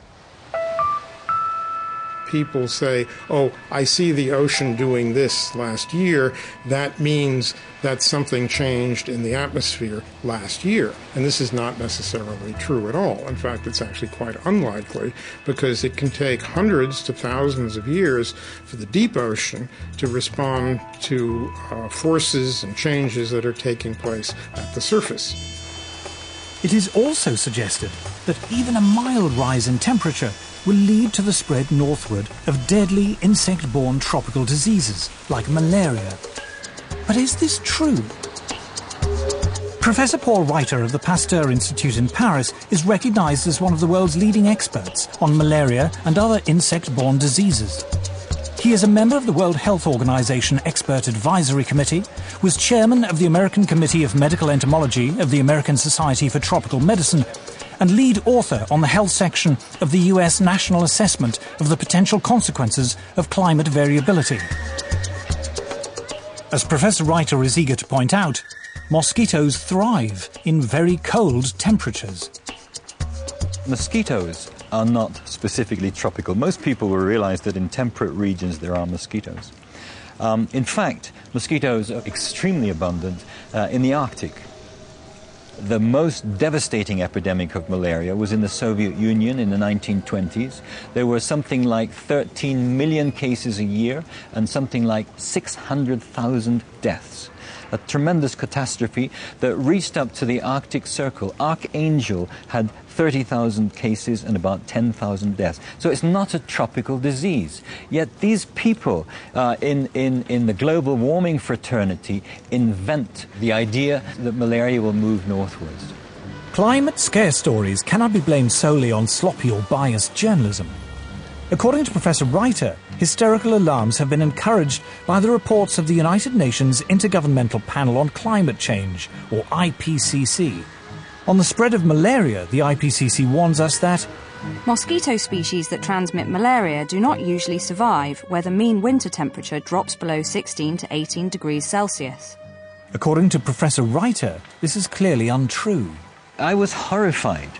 People say, oh, I see the ocean doing this last year. That means that something changed in the atmosphere last year. And this is not necessarily true at all. In fact, it's actually quite unlikely because it can take hundreds to thousands of years for the deep ocean to respond to forces and changes that are taking place at the surface. It is also suggested that even a mild rise in temperature will lead to the spread northward of deadly insect-borne tropical diseases like malaria. But is this true? Professor Paul Reiter of the Pasteur Institute in Paris is recognized as one of the world's leading experts on malaria and other insect-borne diseases. He is a member of the World Health Organization Expert Advisory Committee, was chairman of the American Committee of Medical Entomology of the American Society for Tropical Medicine, and lead author on the health section of the US National Assessment of the Potential Consequences of Climate Variability. As Professor Reiter is eager to point out, mosquitoes thrive in very cold temperatures. Mosquitoes are not specifically tropical. Most people will realize that in temperate regions there are mosquitoes. In fact, mosquitoes are extremely abundant in the Arctic. The most devastating epidemic of malaria was in the Soviet Union in the 1920s. There were something like 13 million cases a year and something like 600,000 deaths. A tremendous catastrophe that reached up to the Arctic Circle. Archangel had 30,000 cases and about 10,000 deaths. So it's not a tropical disease. Yet these people in the global warming fraternity invent the idea that malaria will move northwards. Climate scare stories cannot be blamed solely on sloppy or biased journalism. According to Professor Reiter, hysterical alarms have been encouraged by the reports of the United Nations Intergovernmental Panel on Climate Change, or IPCC. On the spread of malaria, the IPCC warns us that mosquito species that transmit malaria do not usually survive where the mean winter temperature drops below 16 to 18 degrees Celsius. According to Professor Reiter, this is clearly untrue. I was horrified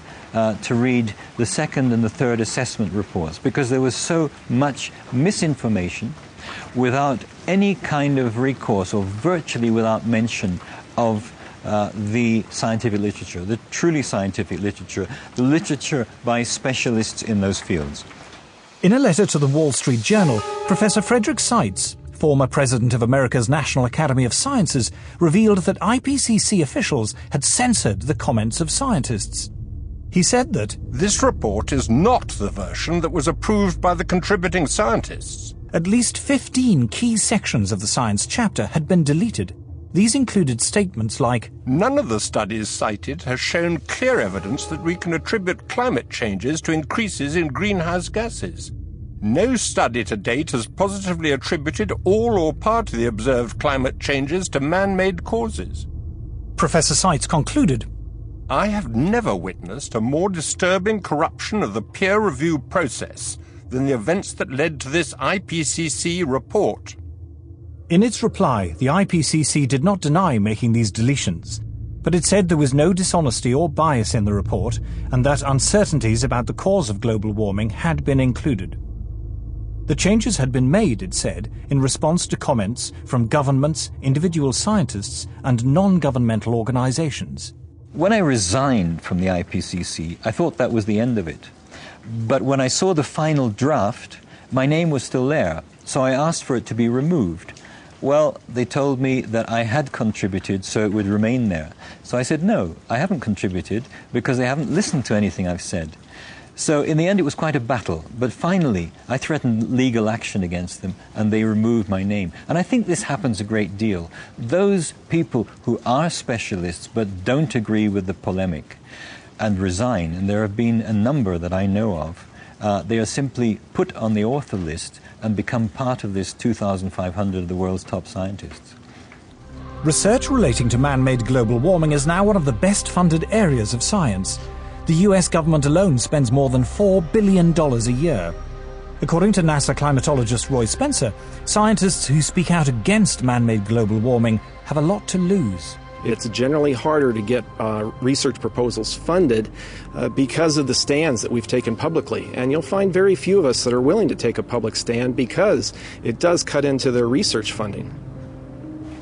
to read the second and the third assessment reports because there was so much misinformation without any kind of recourse or virtually without mention of the scientific literature, the truly scientific literature, the literature by specialists in those fields. In a letter to the Wall Street Journal, Professor Frederick Seitz, former president of America's National Academy of Sciences, revealed that IPCC officials had censored the comments of scientists. He said that this report is not the version that was approved by the contributing scientists. At least 15 key sections of the science chapter had been deleted. These included statements like, "None of the studies cited has shown clear evidence that we can attribute climate changes to increases in greenhouse gases. No study to date has positively attributed all or part of the observed climate changes to man-made causes." Professor Seitz concluded, "I have never witnessed a more disturbing corruption of the peer review process than the events that led to this IPCC report." In its reply, the IPCC did not deny making these deletions, but it said there was no dishonesty or bias in the report and that uncertainties about the cause of global warming had been included. The changes had been made, it said, in response to comments from governments, individual scientists, and non-governmental organizations. When I resigned from the IPCC, I thought that was the end of it. But when I saw the final draft, my name was still there, so I asked for it to be removed. Well, they told me that I had contributed, so it would remain there. So I said, no, I haven't contributed because they haven't listened to anything I've said. So in the end, it was quite a battle. But finally, I threatened legal action against them, and they removed my name. And I think this happens a great deal. Those people who are specialists but don't agree with the polemic and resign, and there have been a number that I know of, they are simply put on the author list and become part of this 2,500 of the world's top scientists. Research relating to man-made global warming is now one of the best-funded areas of science. The US government alone spends more than $4 billion a year. According to NASA climatologist Roy Spencer, scientists who speak out against man-made global warming have a lot to lose. It's generally harder to get research proposals funded because of the stands that we've taken publicly. And you'll find very few of us that are willing to take a public stand because it does cut into their research funding.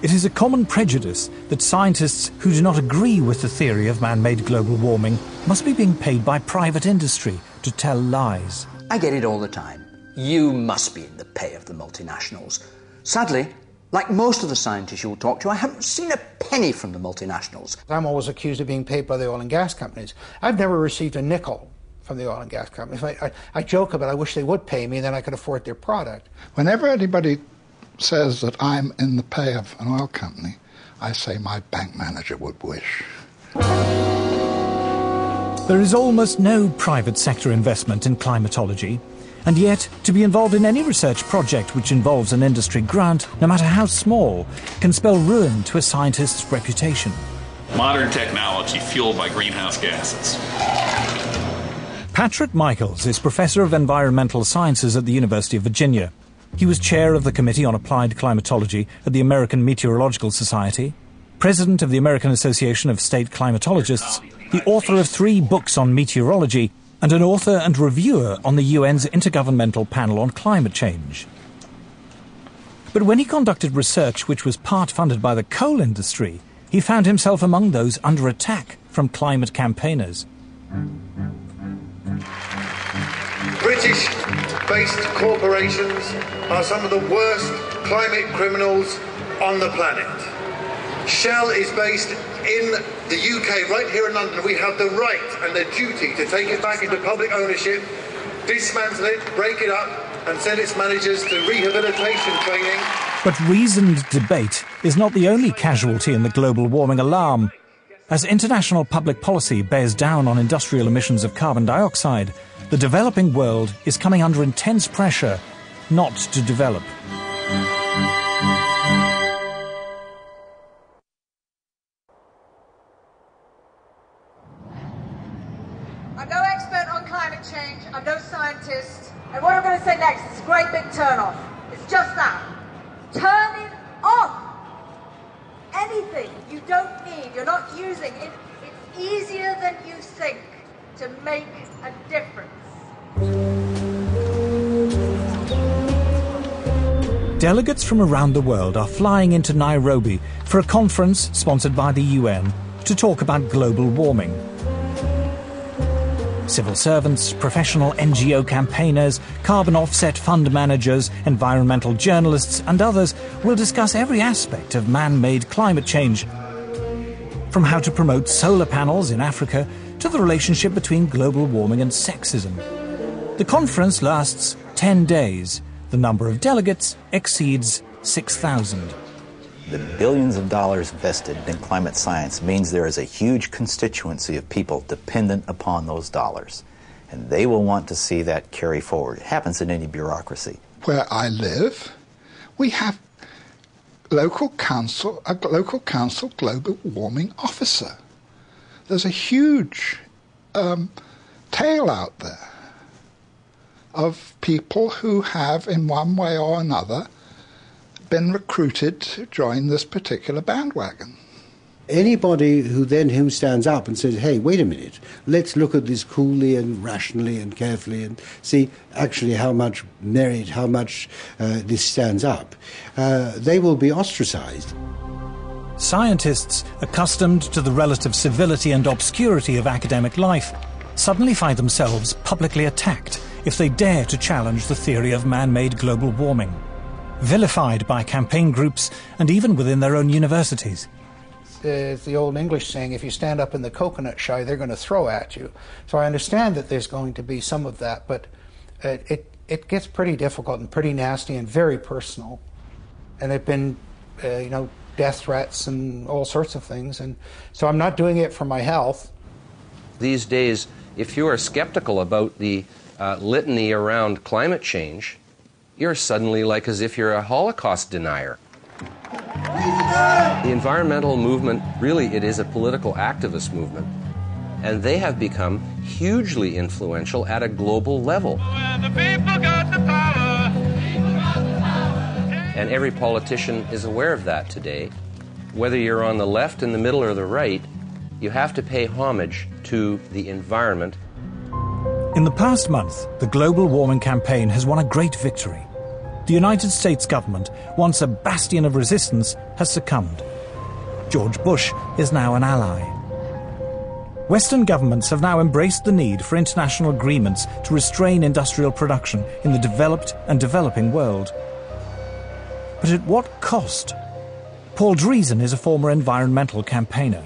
It is a common prejudice that scientists who do not agree with the theory of man-made global warming must be being paid by private industry to tell lies. I get it all the time. You must be in the pay of the multinationals. Sadly, like most of the scientists you'll talk to, I haven't seen a penny from the multinationals. I'm always accused of being paid by the oil and gas companies. I've never received a nickel from the oil and gas companies. I joke about I wish they would pay me, then I could afford their product. Whenever anybody says that I'm in the pay of an oil company, I say my bank manager would wish. There is almost no private sector investment in climatology. And yet, to be involved in any research project which involves an industry grant, no matter how small, can spell ruin to a scientist's reputation. Modern technology fueled by greenhouse gases. Patrick Michaels is Professor of Environmental Sciences at the University of Virginia. He was chair of the Committee on Applied Climatology at the American Meteorological Society, president of the American Association of State Climatologists, the author of 3 books on meteorology, and an author and reviewer on the UN's Intergovernmental Panel on Climate Change. But when he conducted research which was part funded by the coal industry, he found himself among those under attack from climate campaigners. British-based corporations are some of the worst climate criminals on the planet. Shell is based in the UK, right here in London. We have the right and the duty to take it back into public ownership, dismantle it, break it up, and send its managers to rehabilitation training. But reasoned debate is not the only casualty in the global warming alarm. As international public policy bears down on industrial emissions of carbon dioxide, the developing world is coming under intense pressure not to develop. I'm no expert on climate change, I'm no scientist, and what I'm going to say next is a great big turn-off. It's just that. Turn it off! Anything you don't need, you're not using, it's easier than you think to make a difference. Delegates from around the world are flying into Nairobi for a conference sponsored by the UN to talk about global warming. Civil servants, professional NGO campaigners, carbon offset fund managers, environmental journalists and others will discuss every aspect of man-made climate change, from how to promote solar panels in Africa to the relationship between global warming and sexism. The conference lasts 10 days. The number of delegates exceeds 6,000. The billions of dollars invested in climate science means there is a huge constituency of people dependent upon those dollars. And they will want to see that carry forward. It happens in any bureaucracy. Where I live, we have a local council global warming officer. There's a huge tail out there of people who have, in one way or another, been recruited to join this particular bandwagon. Anybody who stands up and says, hey, wait a minute, let's look at this coolly and rationally and carefully and see actually how much merit, how much this stands up, they will be ostracized. Scientists, accustomed to the relative civility and obscurity of academic life, suddenly find themselves publicly attacked if they dare to challenge the theory of man-made global warming, vilified by campaign groups and even within their own universities. It's the old English saying, if you stand up in the coconut shy, they're going to throw at you. So I understand that there's going to be some of that, but it gets pretty difficult and pretty nasty and very personal. And there have been, death threats and all sorts of things. And so I'm not doing it for my health. These days, if you are skeptical about the litany around climate change, you're suddenly like as if you're a Holocaust denier. The environmental movement, really, it is a political activist movement. And they have become hugely influential at a global level. And every politician is aware of that today. Whether you're on the left, in the middle, or the right, you have to pay homage to the environment. In the past month, the global warming campaign has won a great victory. The United States government, once a bastion of resistance, has succumbed. George Bush is now an ally. Western governments have now embraced the need for international agreements to restrain industrial production in the developed and developing world. But at what cost? Paul Driesen is a former environmental campaigner.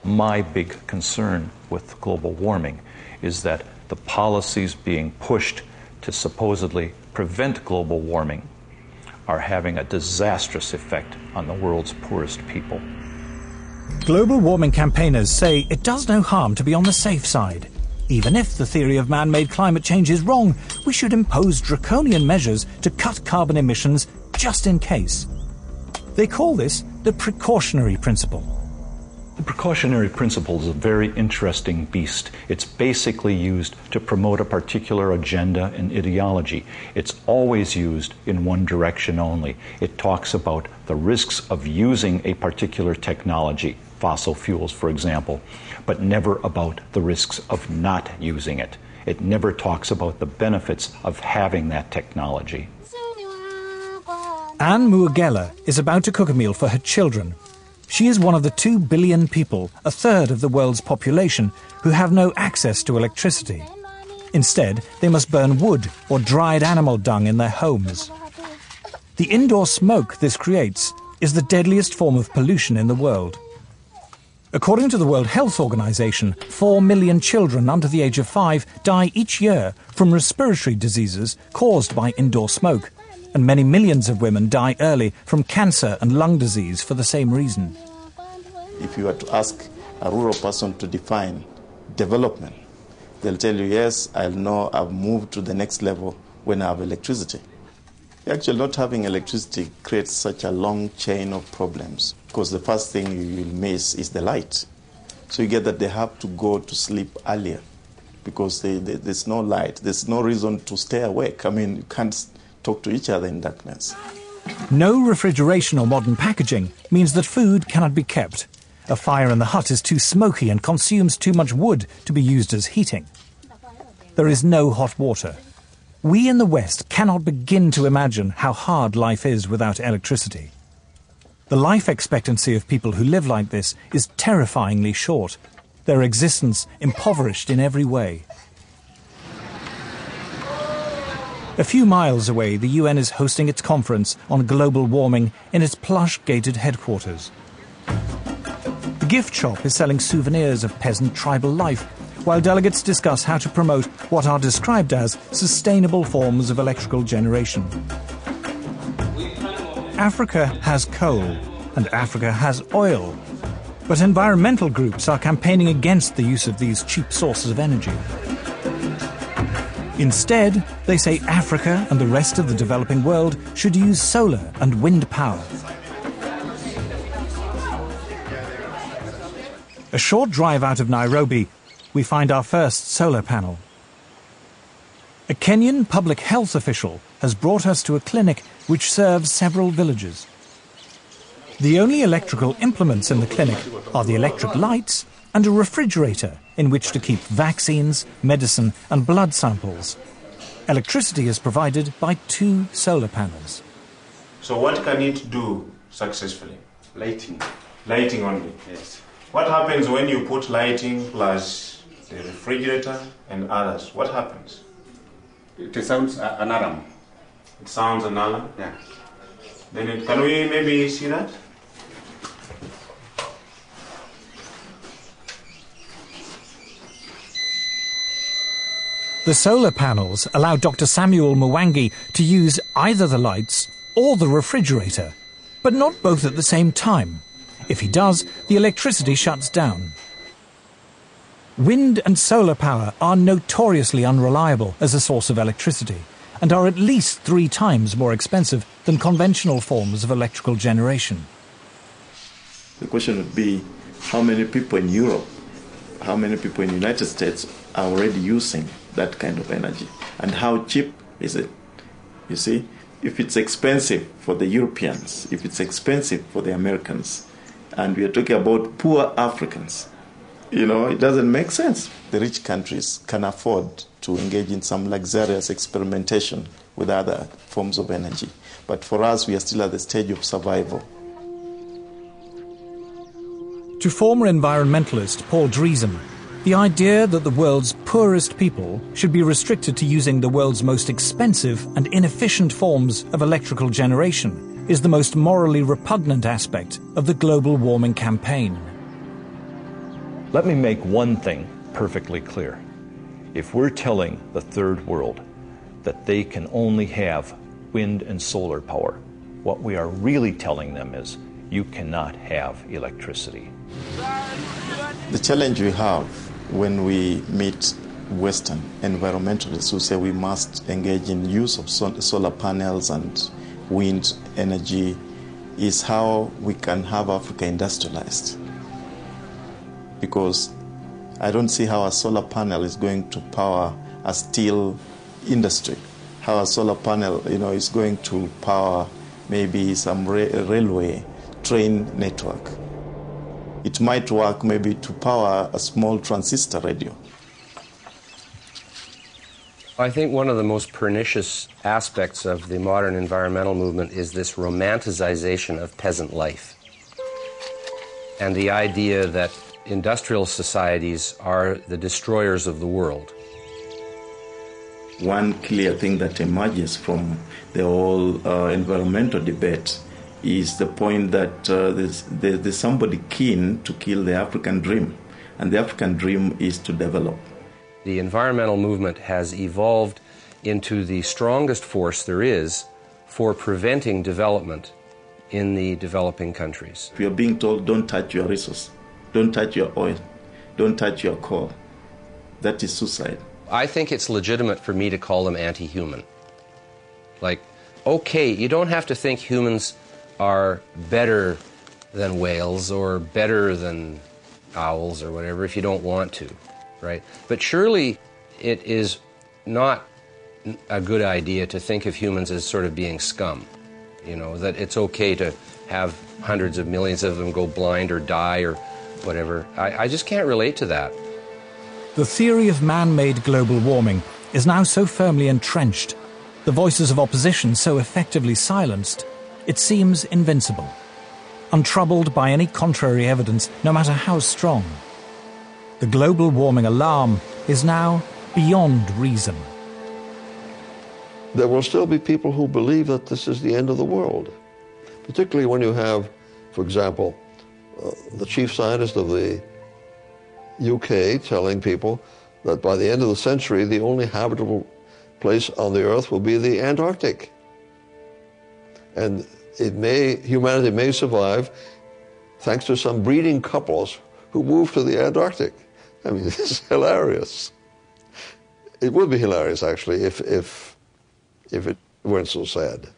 My big concern with global warming is that the policies being pushed to supposedly prevent global warming are having a disastrous effect on the world's poorest people. Global warming campaigners say it does no harm to be on the safe side. Even if the theory of man-made climate change is wrong, we should impose draconian measures to cut carbon emissions just in case. They call this the precautionary principle. The precautionary principle is a very interesting beast. It's basically used to promote a particular agenda and ideology. It's always used in one direction only. It talks about the risks of using a particular technology, fossil fuels, for example, but never about the risks of not using it. It never talks about the benefits of having that technology. Anne Muagela is about to cook a meal for her children. She is one of the 2 billion people, a third of the world's population, who have no access to electricity. Instead, they must burn wood or dried animal dung in their homes. The indoor smoke this creates is the deadliest form of pollution in the world. According to the World Health Organization, 4 million children under the age of 5 die each year from respiratory diseases caused by indoor smoke, and many millions of women die early from cancer and lung disease for the same reason. If you were to ask a rural person to define development, they'll tell you, yes, I know I've moved to the next level when I have electricity. Actually, not having electricity creates such a long chain of problems because the first thing you will miss is the light. So you get that they have to go to sleep earlier because there's no light. There's no reason to stay awake. I mean, you can't talk to each other in darkness. No refrigeration or modern packaging means that food cannot be kept. A fire in the hut is too smoky and consumes too much wood to be used as heating. There is no hot water. We in the West cannot begin to imagine how hard life is without electricity. The life expectancy of people who live like this is terrifyingly short. their existence impoverished in every way. A few miles away, the UN is hosting its conference on global warming in its plush gated headquarters. The gift shop is selling souvenirs of peasant tribal life, while delegates discuss how to promote what are described as sustainable forms of electrical generation. Africa has coal, and Africa has oil, but environmental groups are campaigning against the use of these cheap sources of energy. Instead, they say Africa and the rest of the developing world should use solar and wind power. A short drive out of Nairobi, we find our first solar panel. A Kenyan public health official has brought us to a clinic which serves several villages. The only electrical implements in the clinic are the electric lights and a refrigerator in which to keep vaccines, medicine and blood samples. Electricity is provided by 2 solar panels. So what can it do successfully? Lighting. Lighting only? Yes. What happens when you put lighting plus the refrigerator and others? What happens? It sounds an alarm. It sounds an alarm? Yeah. Then can we maybe see that? The solar panels allow Dr. Samuel Mwangi to use either the lights or the refrigerator, but not both at the same time. If he does, the electricity shuts down. Wind and solar power are notoriously unreliable as a source of electricity and are at least 3 times more expensive than conventional forms of electrical generation. The question would be, how many people in Europe, how many people in the United States are already using that kind of energy? And how cheap is it? You see, if it's expensive for the Europeans, if it's expensive for the Americans, and we are talking about poor Africans, it doesn't make sense. The rich countries can afford to engage in some luxurious experimentation with other forms of energy. But for us, we are still at the stage of survival. To former environmentalist Paul Driesen, the idea that the world's poorest people should be restricted to using the world's most expensive and inefficient forms of electrical generation is the most morally repugnant aspect of the global warming campaign. Let me make one thing perfectly clear. If we're telling the third world that they can only have wind and solar power, what we are really telling them is you cannot have electricity. The challenge we have when we meet Western environmentalists who say we must engage in use of solar panels and wind energy is how we can have Africa industrialized. Because I don't see how a solar panel is going to power a steel industry, how a solar panel is going to power maybe some railway train network. It might work maybe to power a small transistor radio. I think one of the most pernicious aspects of the modern environmental movement is this romanticization of peasant life and the idea that industrial societies are the destroyers of the world. One clear thing that emerges from the whole environmental debate is the point that there's somebody keen to kill the African dream, and the African dream is to develop. The environmental movement has evolved into the strongest force there is for preventing development in the developing countries. We are being told, don't touch your resource, don't touch your oil, don't touch your coal. That is suicide. I think it's legitimate for me to call them anti-human. Like, okay, you don't have to think humans are better than whales or better than owls or whatever if you don't want to, right? But surely it is not a good idea to think of humans as sort of being scum, that it's okay to have hundreds of millions of them go blind or die or whatever. I just can't relate to that. The theory of man-made global warming is now so firmly entrenched, the voices of opposition so effectively silenced, it seems invincible, untroubled by any contrary evidence, no matter how strong. The global warming alarm is now beyond reason. There will still be people who believe that this is the end of the world, particularly when you have, for example, the chief scientist of the UK telling people that by the end of the century, the only habitable place on the Earth will be the Antarctic. And humanity may survive thanks to some breeding couples who move to the Antarctic. I mean, this is hilarious. It would be hilarious, actually, if it weren't so sad.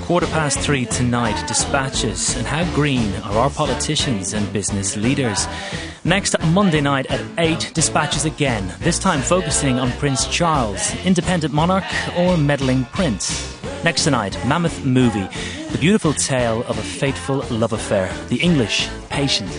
3:15 tonight, dispatches, and how green are our politicians and business leaders. Next Monday night at 8, dispatches again, this time focusing on Prince Charles, independent monarch or meddling prince. Next tonight, Mammoth Movie, the beautiful tale of a fateful love affair, the English Patient.